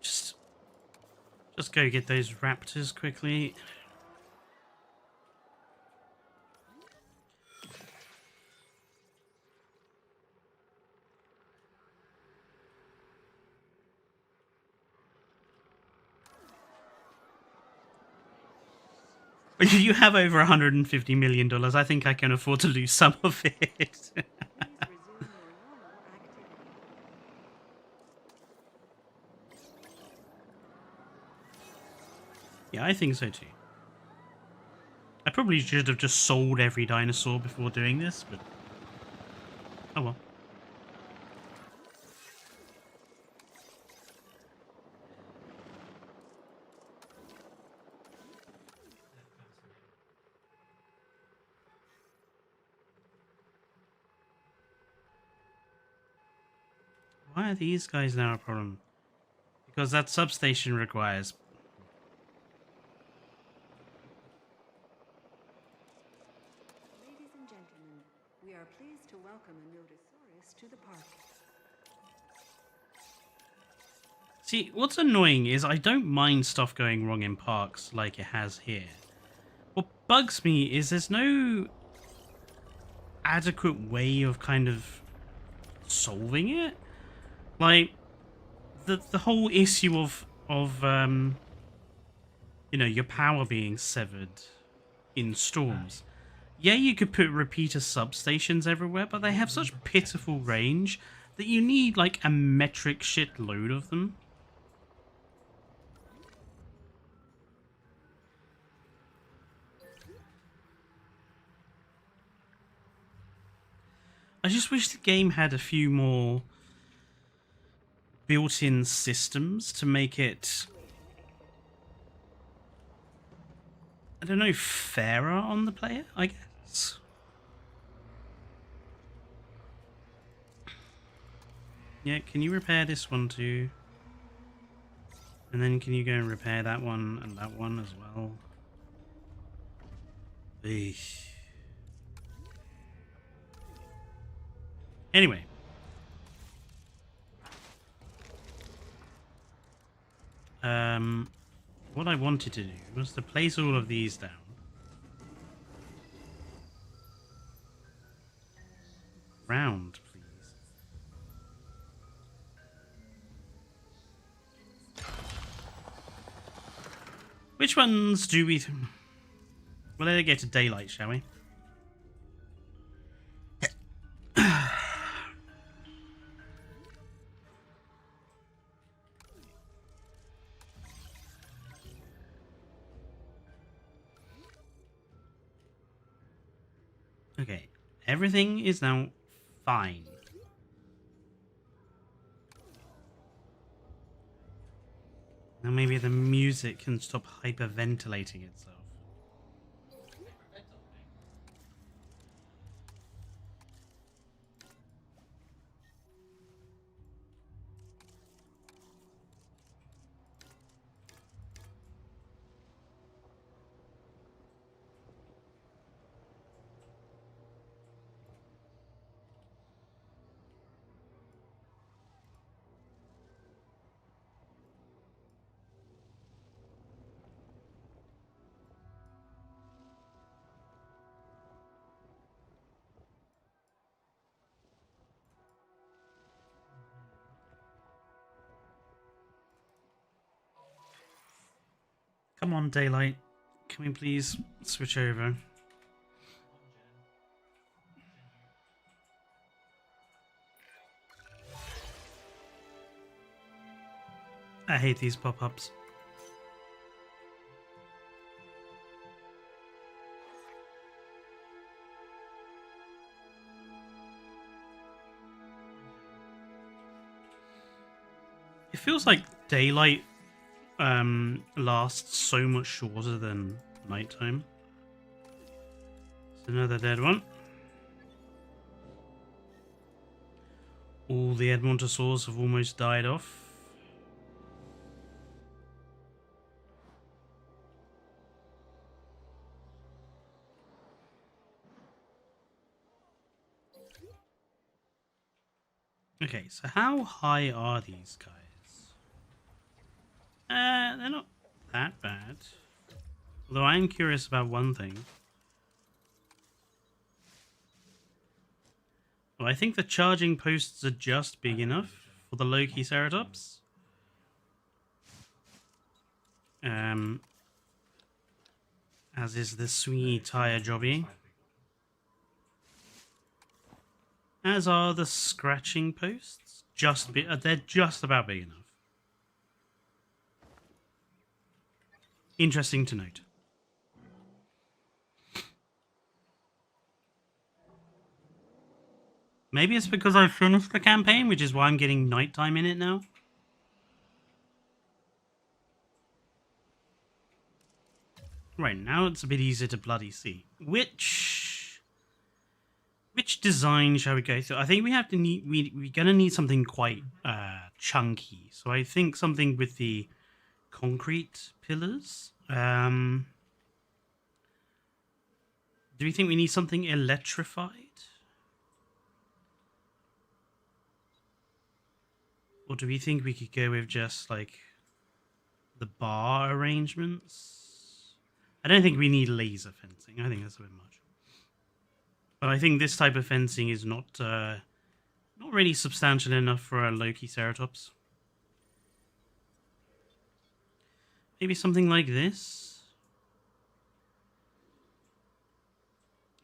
Just go get those raptors quickly. You have over $150 million. I think I can afford to lose some of it. Yeah, I think so too. I probably should have just sold every dinosaur before doing this, but oh well. Why are these guys now a problem? Because that substation requires... We are pleased to welcome a Nodosaurus to the park. See, what's annoying is I don't mind stuff going wrong in parks like it has here. What bugs me is there's no adequate way of kind of solving it. Like, the whole issue of you know, your power being severed in storms. Yeah, you could put repeater substations everywhere, but they have such pitiful range that you need like a metric shitload of them. I just wish the game had a few more built-in systems to make it, I don't know, fairer on the player, I guess. Yeah, can you repair this one too? And then can you go and repair that one and that one as well? Eesh. Anyway. What I wanted to do was to place all of these down. Round, please. Which ones do we... Well, let it get to daylight, shall we? Okay, everything is now fine. Now maybe the music can stop hyperventilating itself. Come on, daylight. Can we please switch over? I hate these pop-ups. It feels like daylight lasts so much shorter than nighttime. It's another dead one. All the Edmontosaurs have almost died off. Okay, so how high are these guys? They're not that bad. Although I am curious about one thing. Well, I think the charging posts are just big enough for the LOKI Ceratops. As is the swingy tire jobby. As are the scratching posts. They're just about big enough. Interesting to note. Maybe it's because I've finished the campaign, which is why I'm getting nighttime in it now. Right, now it's a bit easier to bloody see. Which design shall we go through? I think we have to need we're gonna need something quite chunky. So I think something with the concrete pillars. Do we think we need something electrified? Or do we think we could go with just like the bar arrangements? I don't think we need laser fencing. I think that's a bit much. But I think this type of fencing is not really substantial enough for a Loki Ceratops. Maybe something like this.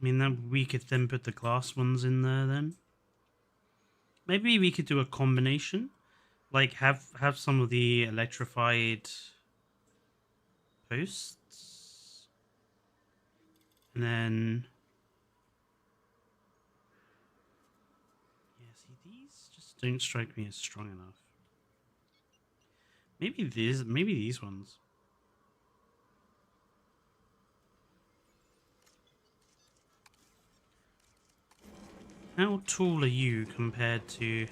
I mean, that we could then put the glass ones in there then. Maybe we could do a combination. Like have some of the electrified posts. And then yeah, see, these just don't strike me as strong enough. Maybe these ones. How tall are you compared to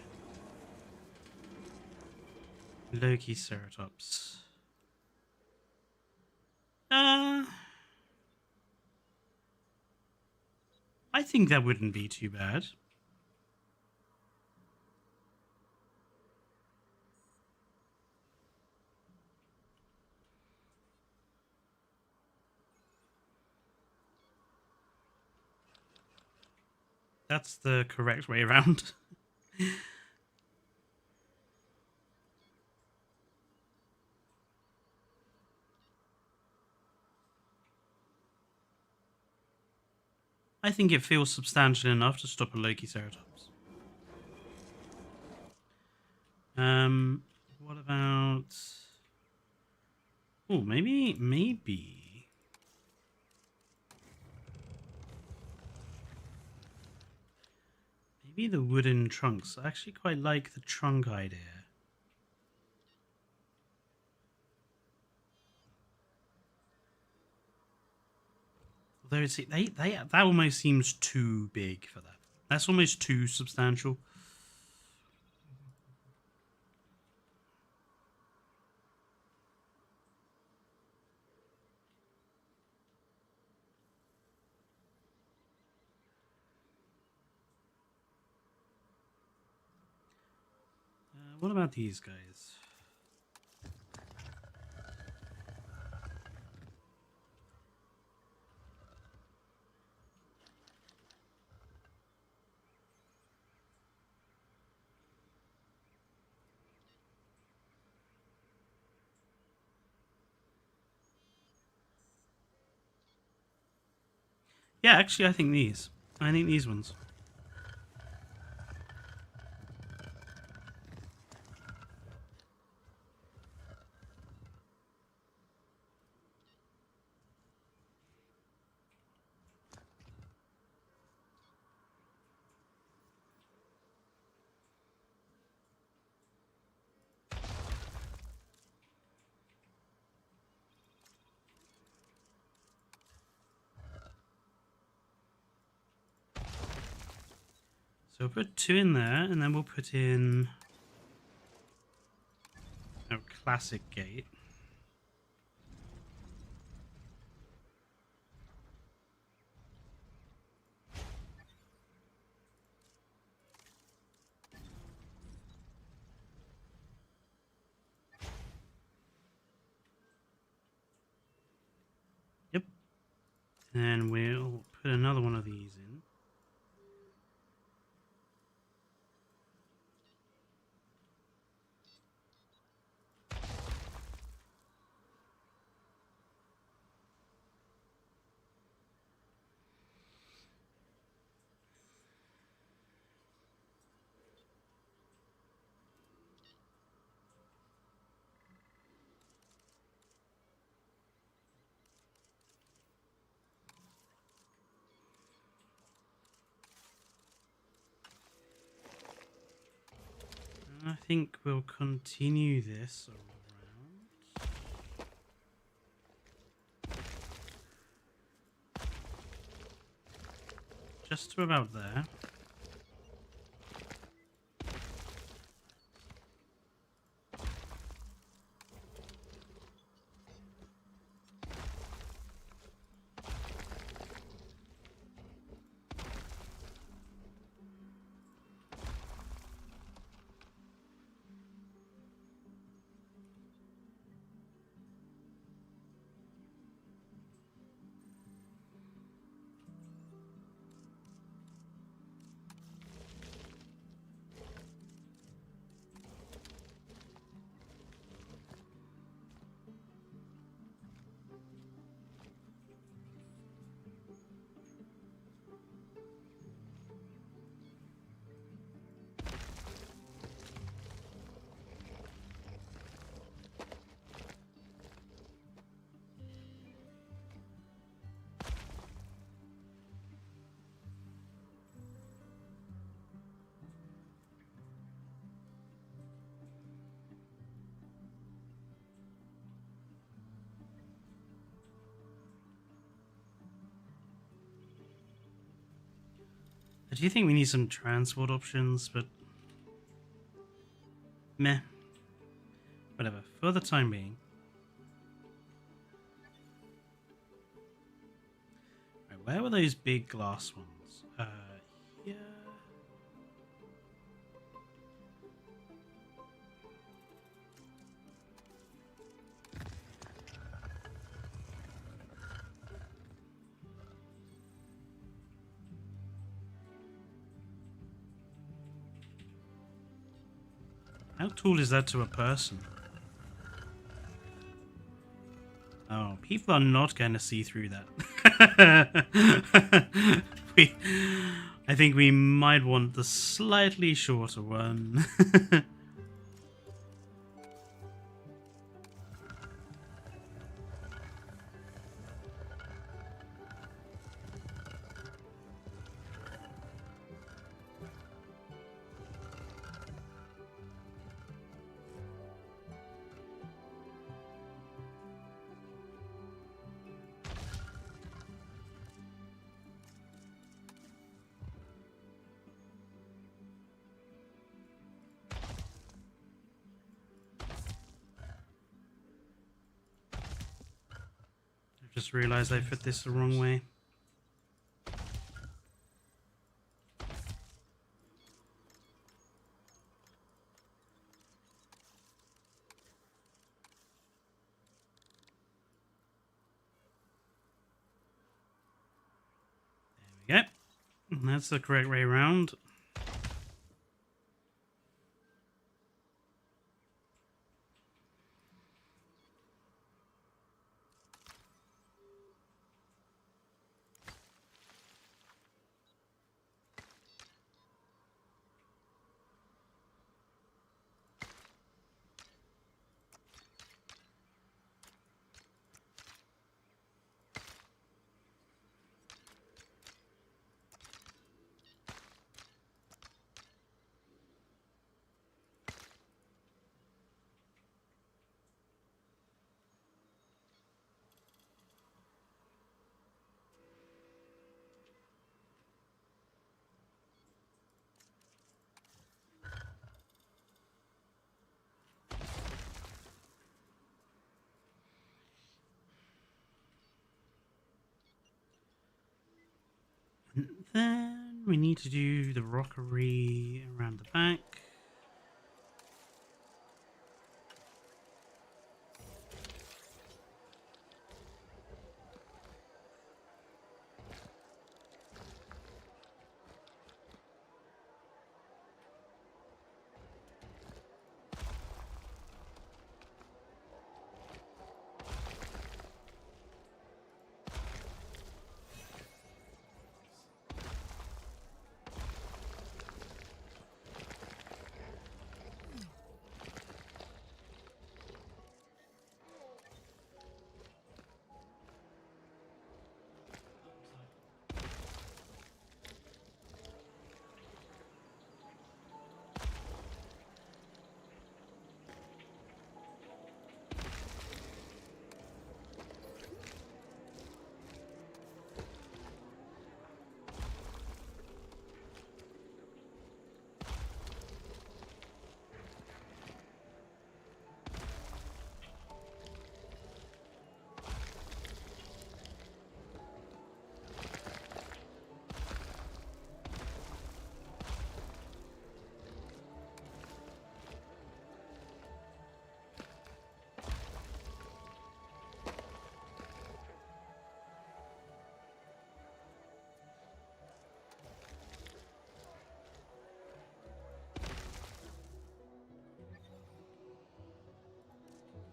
Loki Ceratops? I think that wouldn't be too bad. That's the correct way around. I think it feels substantial enough to stop a Loki Ceratops. What about... Oh, maybe... Maybe the wooden trunks. I actually quite like the trunk idea. Although it's, that almost seems too big for that. That's almost too substantial. What about these guys? Yeah, actually, I think these. I think these ones. So we'll put 2 in there, and then we'll put in a classic gate. Yep. And we'll put another one of these in. I think we'll continue this around. Just to about there. I do think we need some transport options, but meh. Whatever. For the time being. Right, where were those big glass ones? Here. How tall is that to a person? Oh, people are not going to see through that. I think we might want the slightly shorter one. Just realized I fit this the wrong way. There we go. That's the correct way around. And then we need to do the rockery around the back.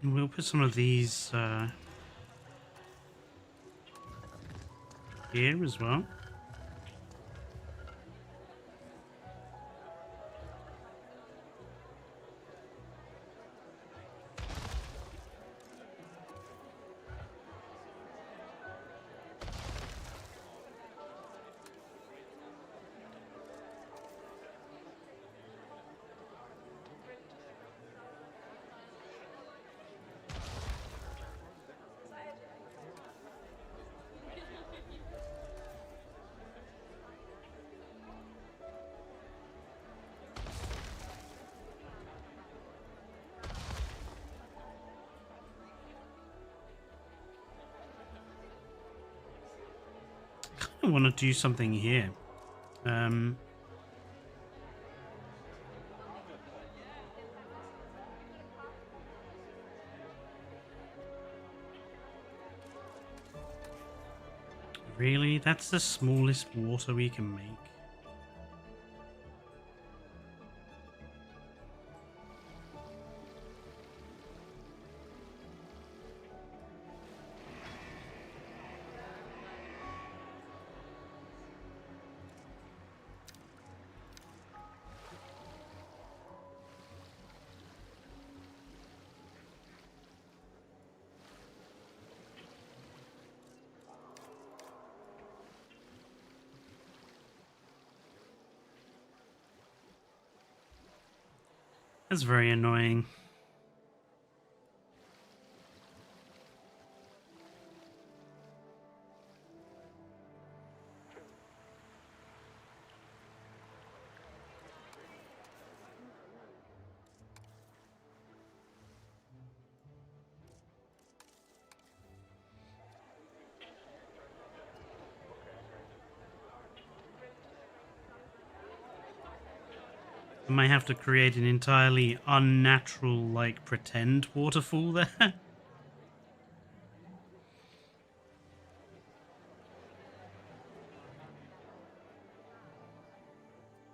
And we'll put some of these here as well. I want to do something here. Really? That's the smallest water we can make. That's very annoying. I might have to create an entirely unnatural, like, pretend waterfall there.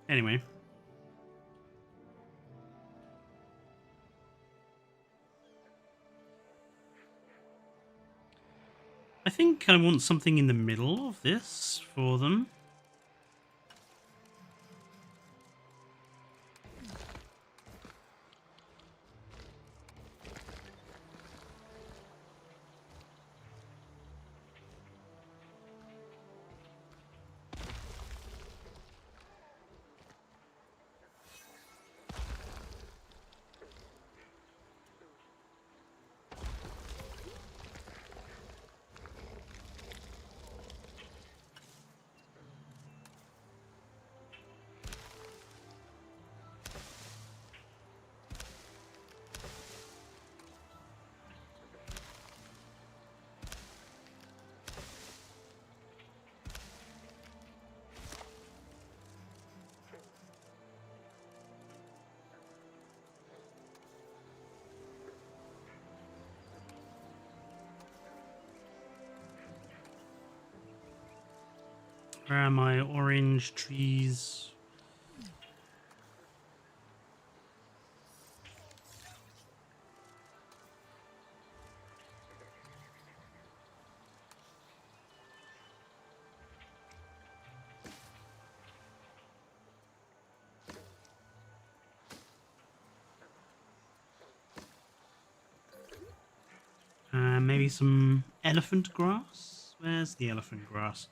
Anyway. I think I want something in the middle of this for them. Where are my orange trees? Maybe some elephant grass? Where's the elephant grass?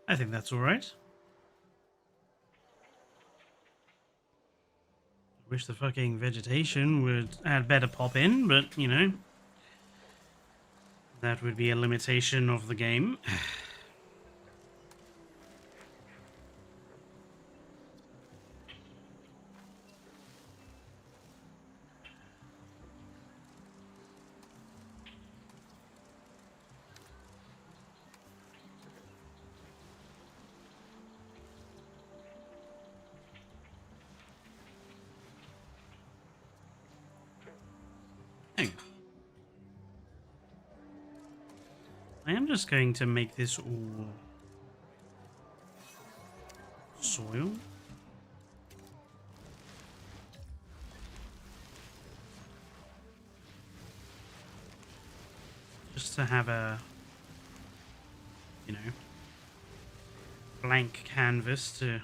I think that's alright. Wish the fucking vegetation would had better pop in, but you know, that would be a limitation of the game. Hang on. I am just going to make this all soil. Just to have a, you know, blank canvas to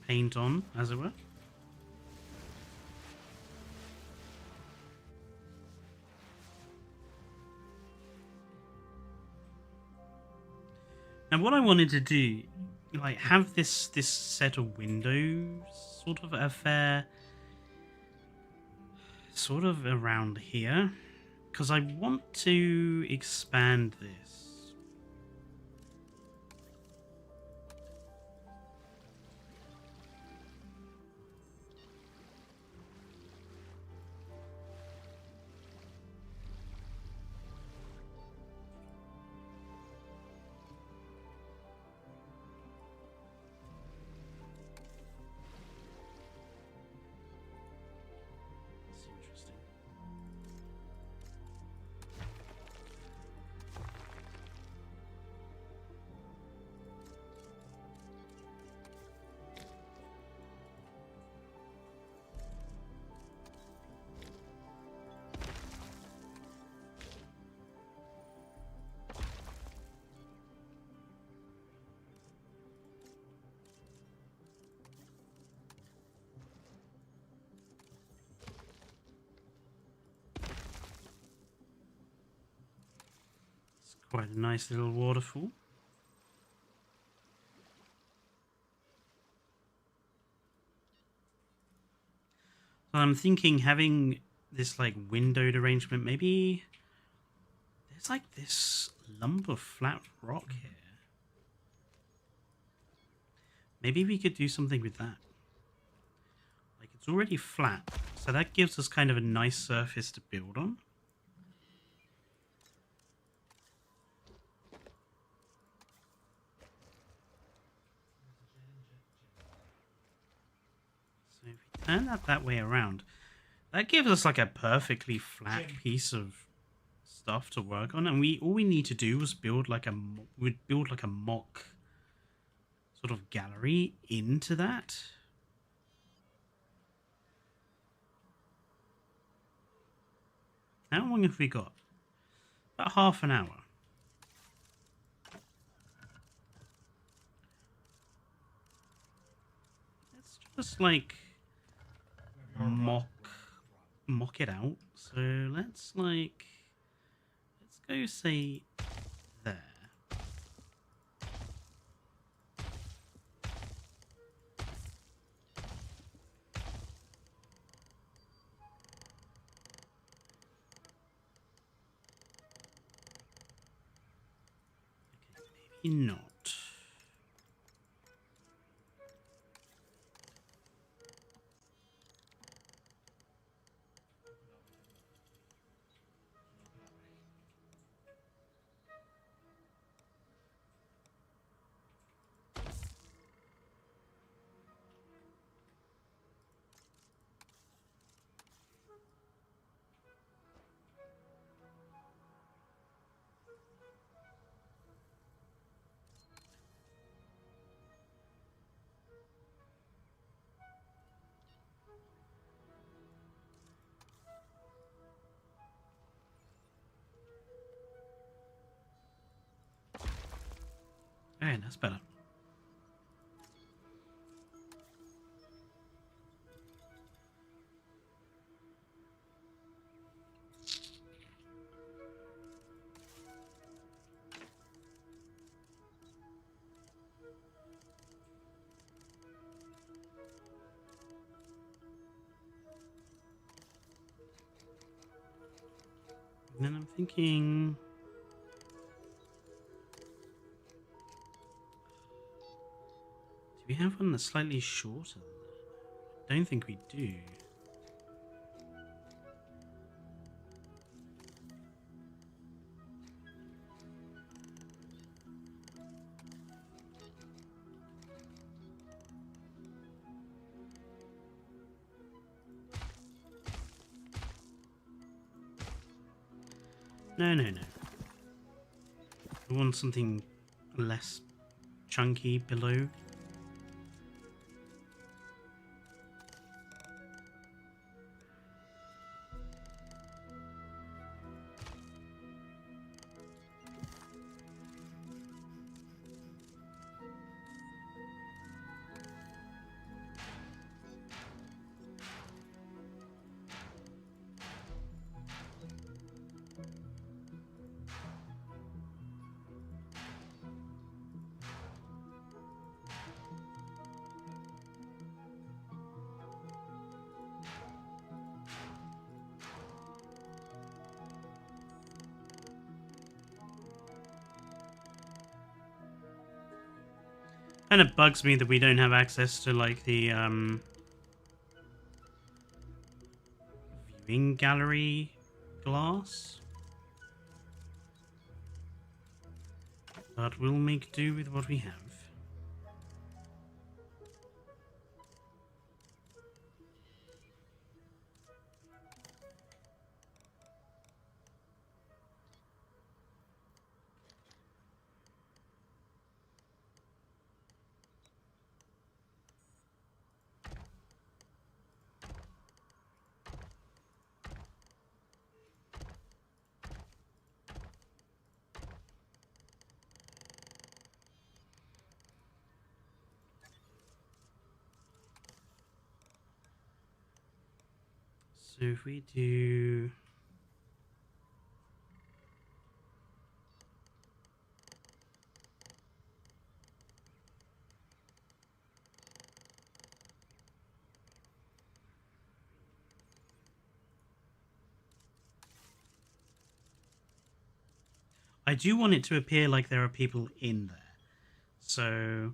paint on, as it were. Now, what I wanted to do, like, have this set of windows sort of affair, sort of around here, because I want to expand this. That's interesting. It's quite a nice little waterfall. So I'm thinking having this like windowed arrangement, maybe there's like this lump of flat rock here. Maybe we could do something with that. Like, it's already flat, so that gives us kind of a nice surface to build on. So if we turn that way around, that gives us like a perfectly flat piece of stuff to work on, and all we need to do is build like a mock sort of gallery into that. How long have we got? About half an hour. Let's just like mock it out. So let's go say there. Okay, maybe not. Okay, that's better. And then I'm thinking, do we have one that's slightly shorter than that? I don't think we do. No. I want something less chunky below. Kind of bugs me that we don't have access to like the viewing gallery glass. But we'll make do with what we have. So if we do... I do want it to appear like there are people in there. So...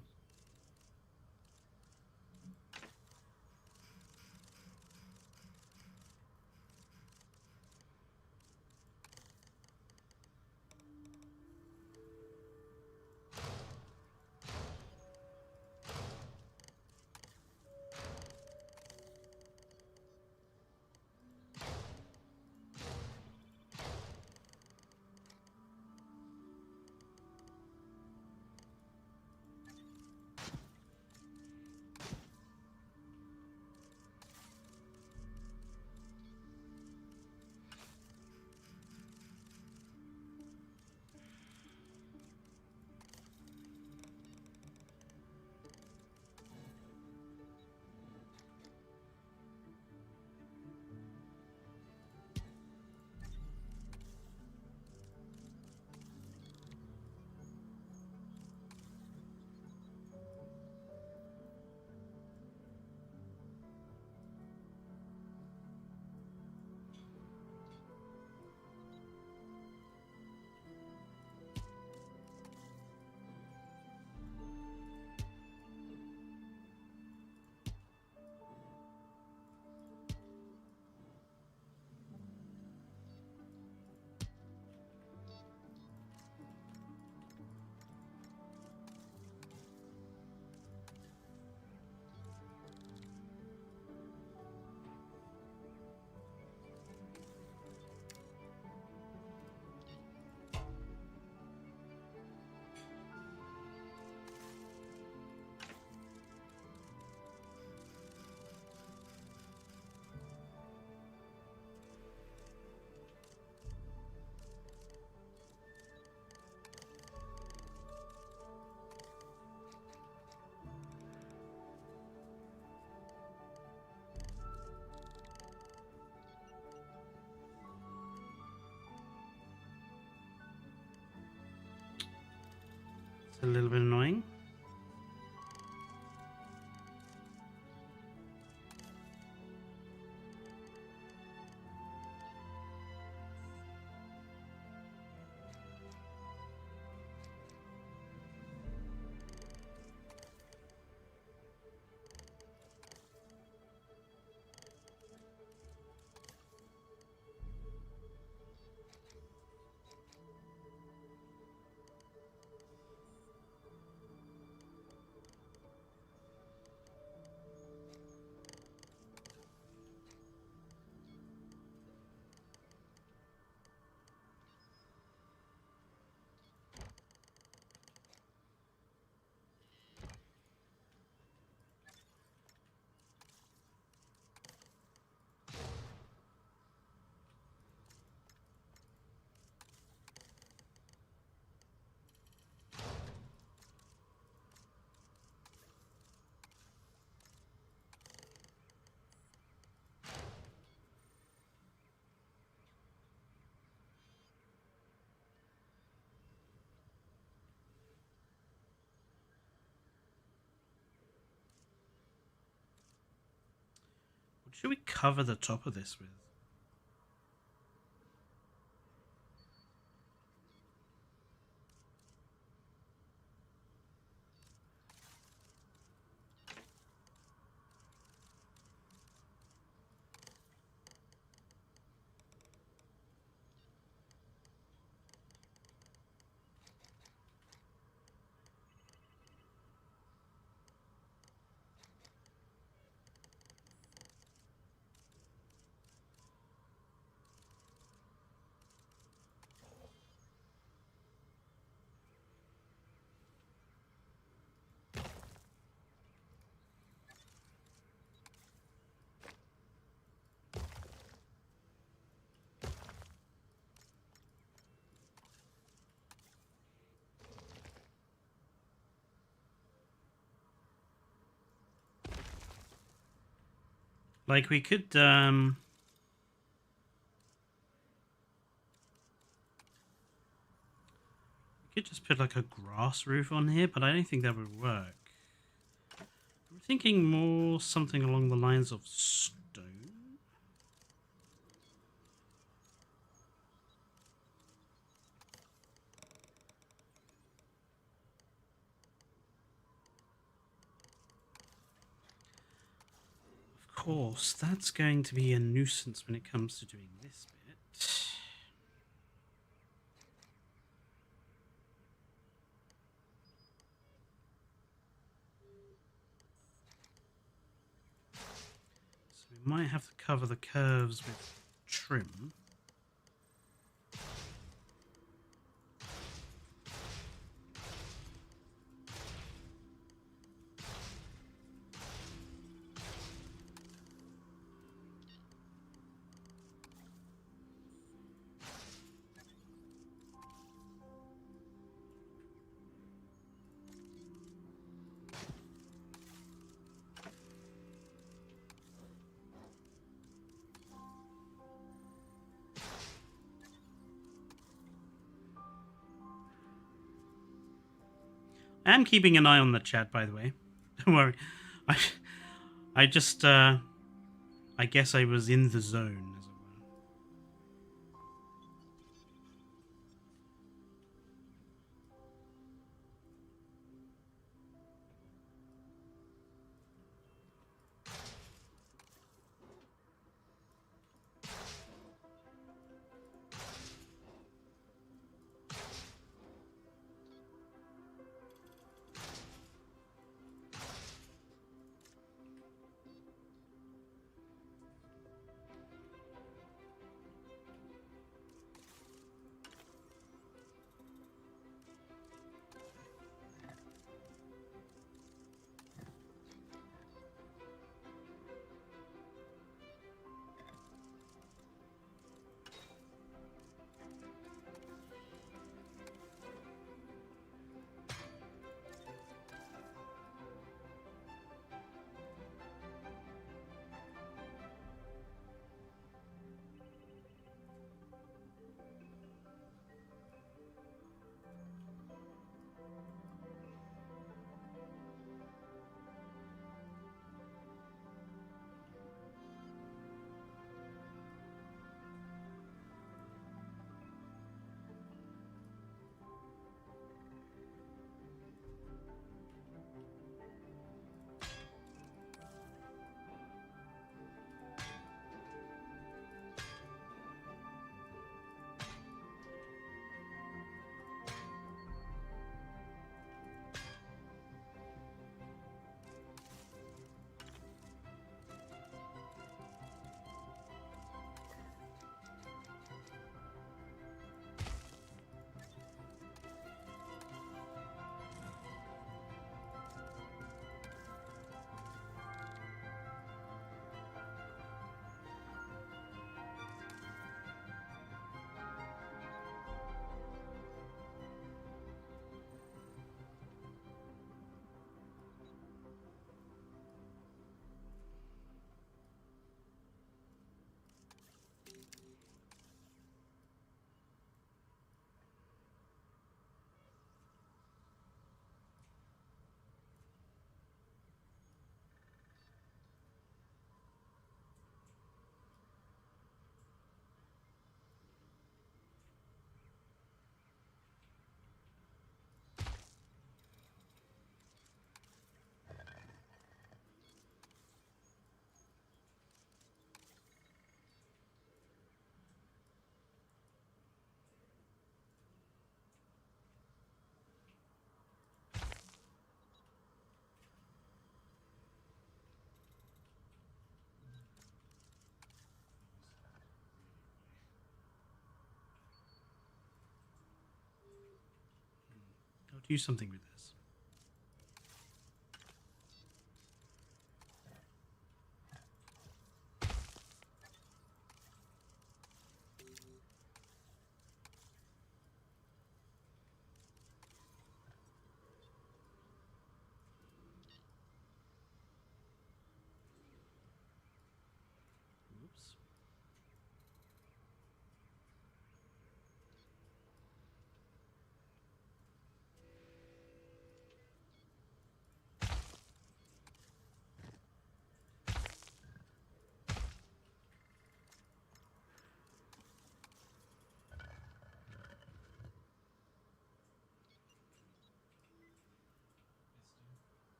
a little bit annoying. What should we cover the top of this with? Like we could just put like a grass roof on here, but I don't think that would work. I'm thinking more something along the lines of stone. Of course, that's going to be a nuisance when it comes to doing this bit. So we might have to cover the curves with trim. I am keeping an eye on the chat, by the way. Don't worry. I just, I guess I was in the zone, as it were. I'll do something with this.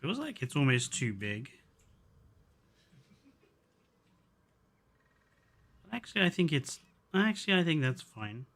Feels like it's almost too big. Actually, I think it's... Actually, I think that's fine.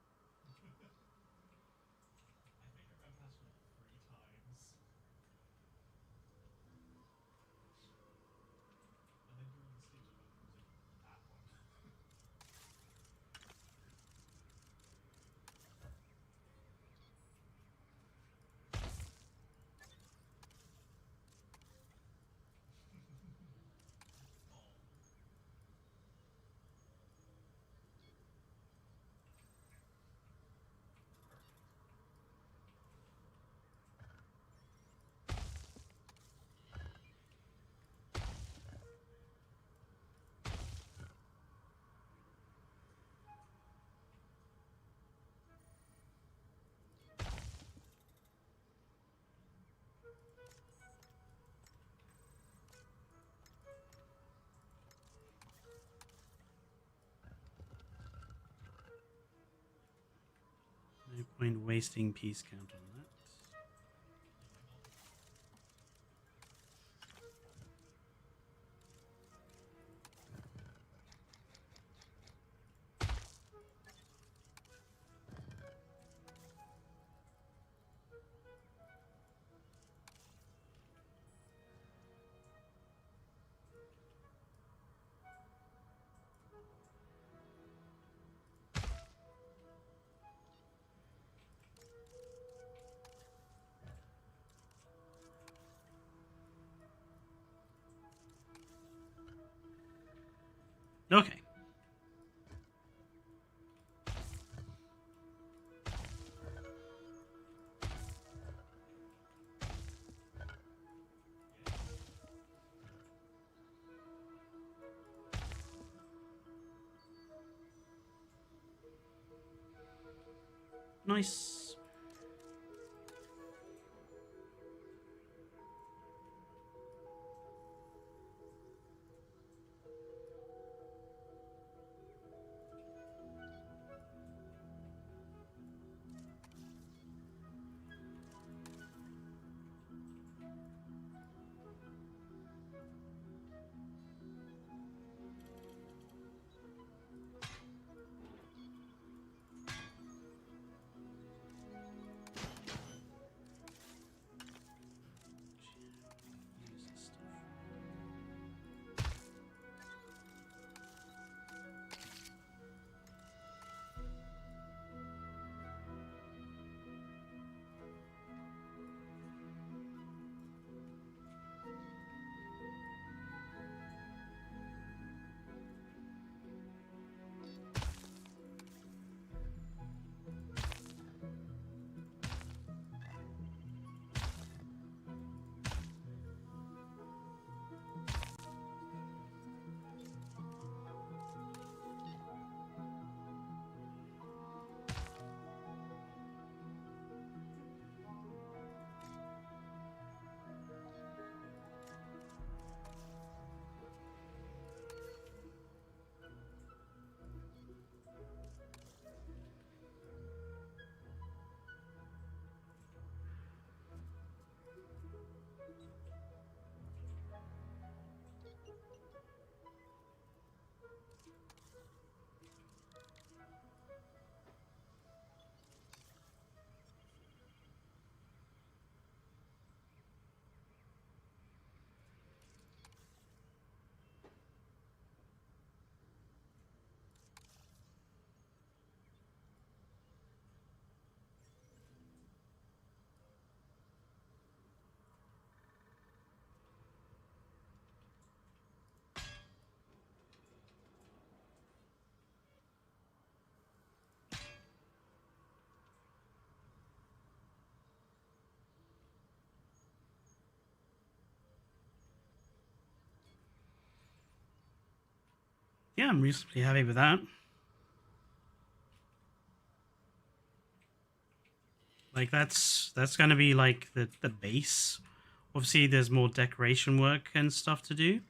No point wasting piece count on that. Okay. Nice. Use this stuff. Yeah, I'm reasonably happy with that. Like that's gonna be like the base. Obviously, there's more decoration work and stuff to do,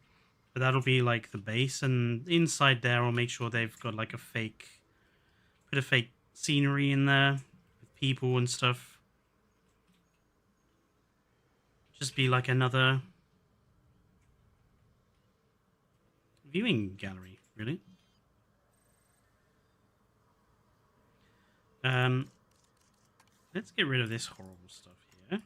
but that'll be like the base. And inside there, I'll make sure they've got like a bit of fake scenery in there with people and stuff. just be like another viewing gallery, really. Let's get rid of this horrible stuff here.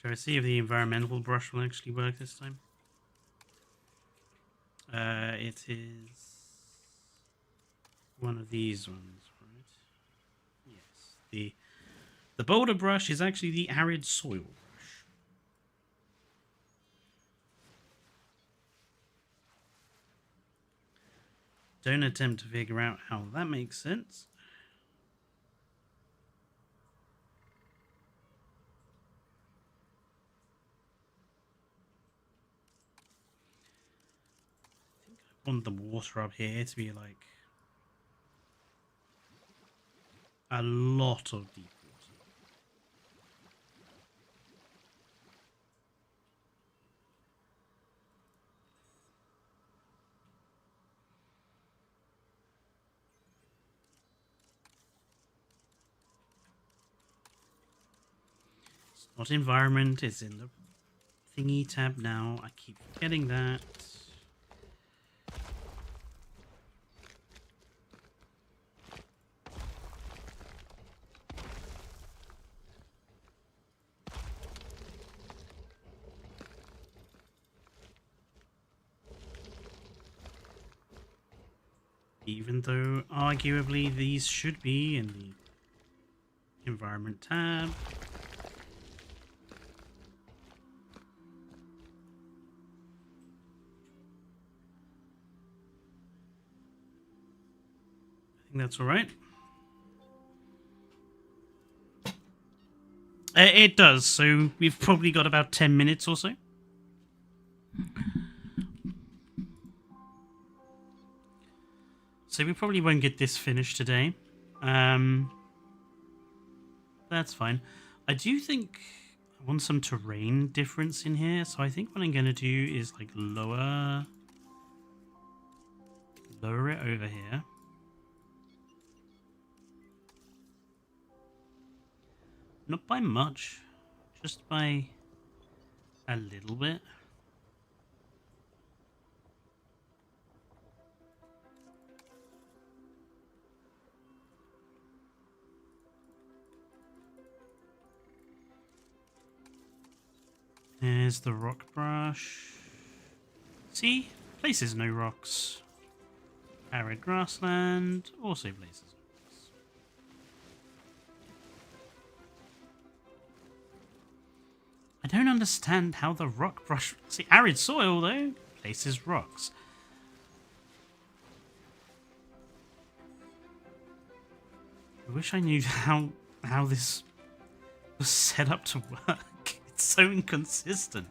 Shall I see if the environmental brush will actually work this time? It is one of these ones, right? Yes. The boulder brush is actually the arid soil brush. Don't attempt to figure out how that makes sense. I want the water up here to be like a lot of deep water. It's not environment, it's in the thingy tab now. I keep forgetting that. Even though, arguably, these should be in the environment tab. I think that's all right. It does, so we've probably got about 10 minutes or so. So we probably won't get this finished today. That's fine. I do think I want some terrain difference in here, so I think what I'm going to do is like lower it over here. Not by much, just by a little bit. There's the rock brush. See? Places no rocks. Arid grassland. Also places no rocks. I don't understand how the rock brush... See, arid soil, though. Places rocks. I wish I knew how this was set up to work. It's so inconsistent.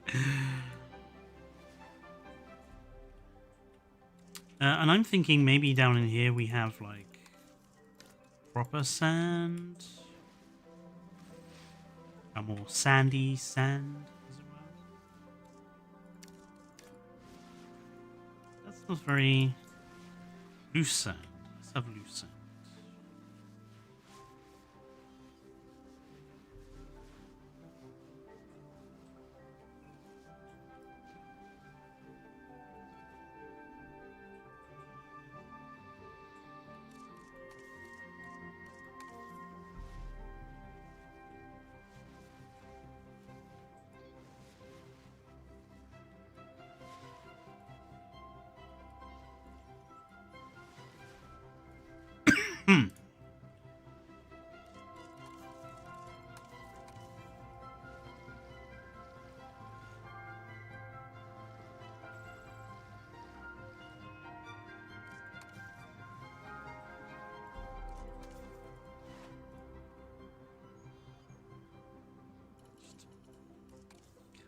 And I'm thinking maybe down in here we have like proper sand. A more sandy sand, as it were. That's not very loose sand. Let's have loose sand.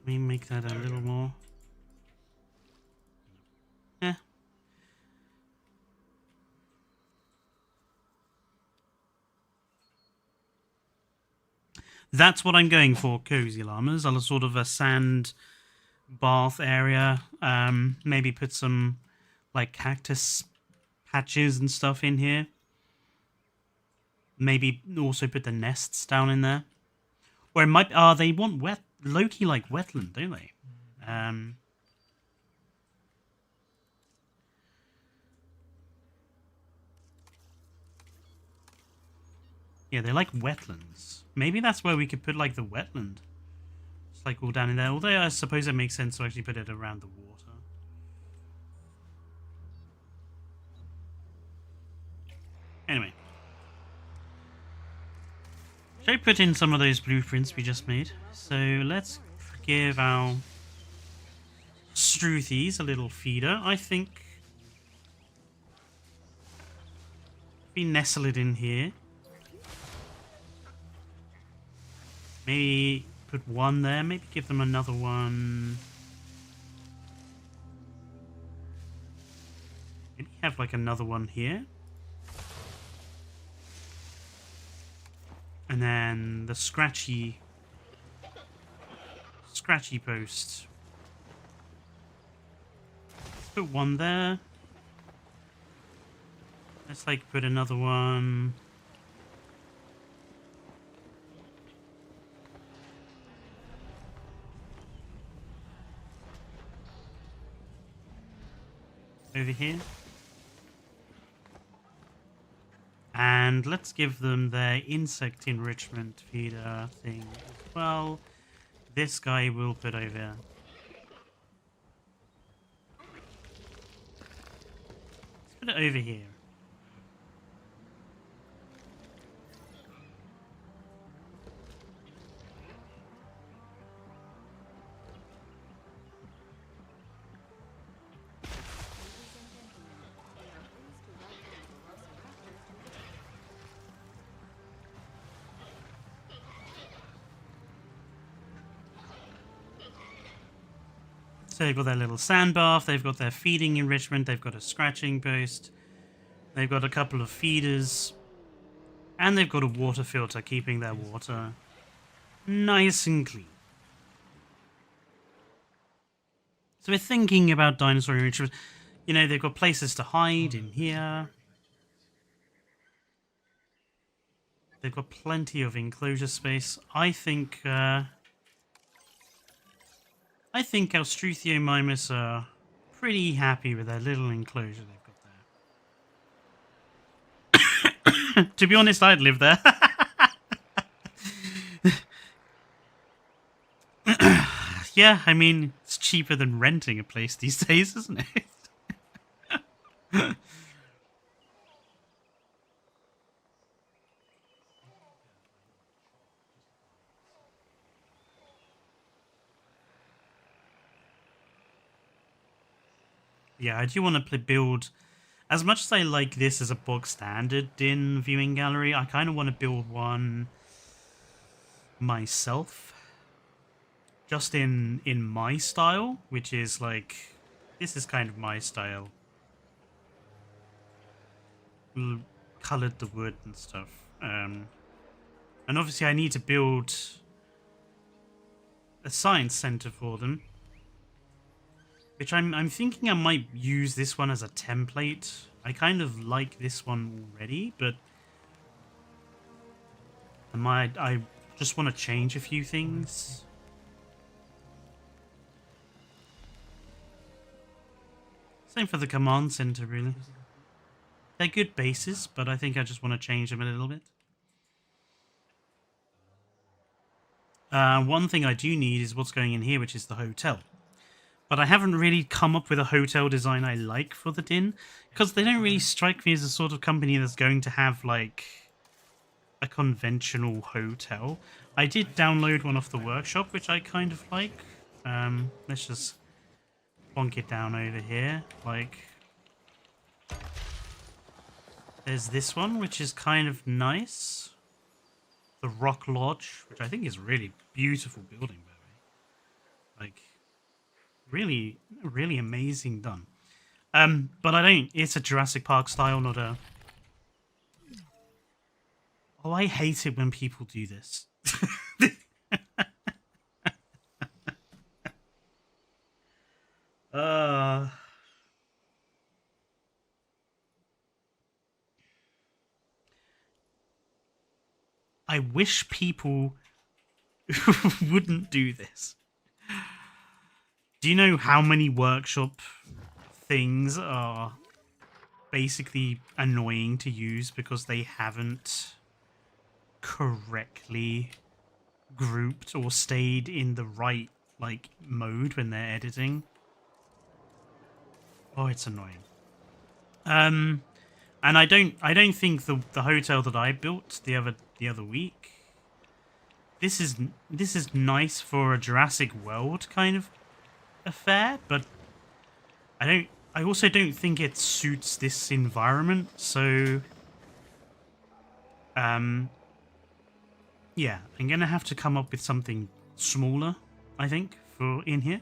Can we make that a little more? Yeah. That's what I'm going for, cozy llamas. A sort of a sand bath area. Maybe put some like cactus patches and stuff in here. Maybe also put the nests down in there. Or it might they want Loki like wetland, don't they? Yeah, they like wetlands. Maybe that's where we could put like the wetland. It's like all down in there. Although I suppose it makes sense to actually put it around the water. Anyway. Shall I put in some of those blueprints we just made? So let's give our Struthies a little feeder. I think we nestle it in here. Maybe put one there. Maybe give them another one. Maybe have like another one here. And then the scratchy post. Let's put one there. Let's like put another one. Over here. And let's give them their insect enrichment feeder thing as well. This guy will put over. Let's put it over here. So they've got their little sand bath, they've got their feeding enrichment, they've got a scratching post, they've got a couple of feeders, and they've got a water filter keeping their water nice and clean. So we're thinking about dinosaur enrichment. You know, they've got places to hide in here. They've got plenty of enclosure space. I think our Struthiomimus are pretty happy with their little enclosure they've got there. To be honest, I'd live there. Yeah, I mean, it's cheaper than renting a place these days, isn't it? Yeah, I do want to build. As much as I like this as a bog standard in viewing gallery, I kind of want to build one myself. Just in my style, which is like, this is kind of my style. Colored the wood and stuff. And obviously I need to build a science center for them. Which I'm thinking I might use this one as a template. I kind of like this one already, but I just want to change a few things. Same for the command center, really. They're good bases, but I think I just want to change them a little bit. One thing I do need is what's going in here, which is the hotel. But I haven't really come up with a hotel design I like for the Din, because they don't really strike me as the sort of company that's going to have, like, a conventional hotel. I did download one off the workshop, which I kind of like. Let's just plonk it down over here. Like, there's this one, which is kind of nice. The Rock Lodge, which I think is a really beautiful building, by the way. Like, really, really amazing done. But I don't. It's a Jurassic Park style, not a. Oh, I hate it when people do this. uh, I wish people wouldn't do this. Do you know how many workshop things are basically annoying to use because they haven't correctly grouped or stayed in the right like mode when they're editing? Oh, it's annoying. And I don't think the hotel that I built the other week, this is nice for a Jurassic World kind of affair, but I also don't think it suits this environment, so yeah, I'm gonna have to come up with something smaller, I think, for in here.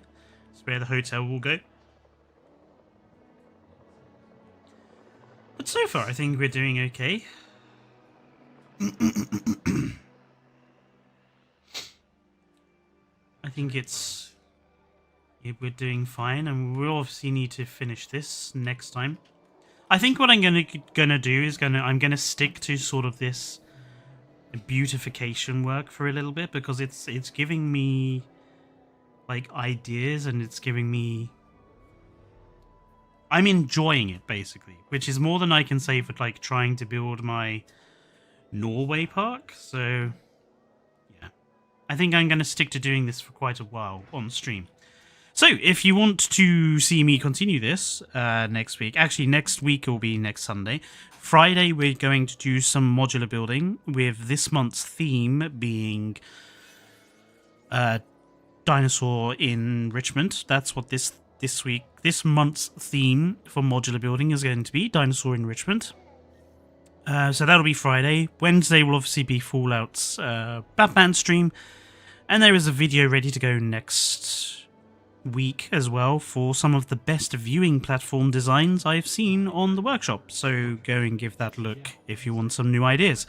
It's where the hotel will go. But so far I think we're doing okay. I think we're doing fine, and we'll obviously need to finish this next time. I think what I'm gonna do is I'm gonna stick to sort of this beautification work for a little bit, because it's giving me like ideas, and it's giving me, I'm enjoying it basically, which is more than I can say for like trying to build my Norway park. So yeah, I think I'm going to stick to doing this for quite a while on stream. So if you want to see me continue this next week, actually next week will be next Sunday. Friday we're going to do some modular building with this month's theme being dinosaur enrichment. That's what this month's theme for modular building is going to be, dinosaur enrichment. So that'll be Friday. Wednesday will obviously be Fallout's Batman stream, and there is a video ready to go next week as well for some of the best viewing platform designs I've seen on the workshop. So go and give that a look if you want some new ideas.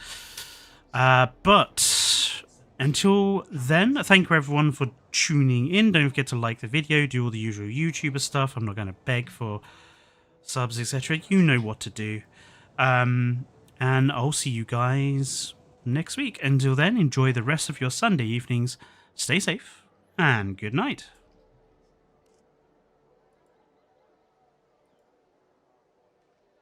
But until then, thank you everyone for tuning in. Don't forget to like the video, do all the usual YouTuber stuff. I'm not going to beg for subs, etc. You know what to do. And I'll see you guys next week. Until then, enjoy the rest of your Sunday evenings. Stay safe, and good night.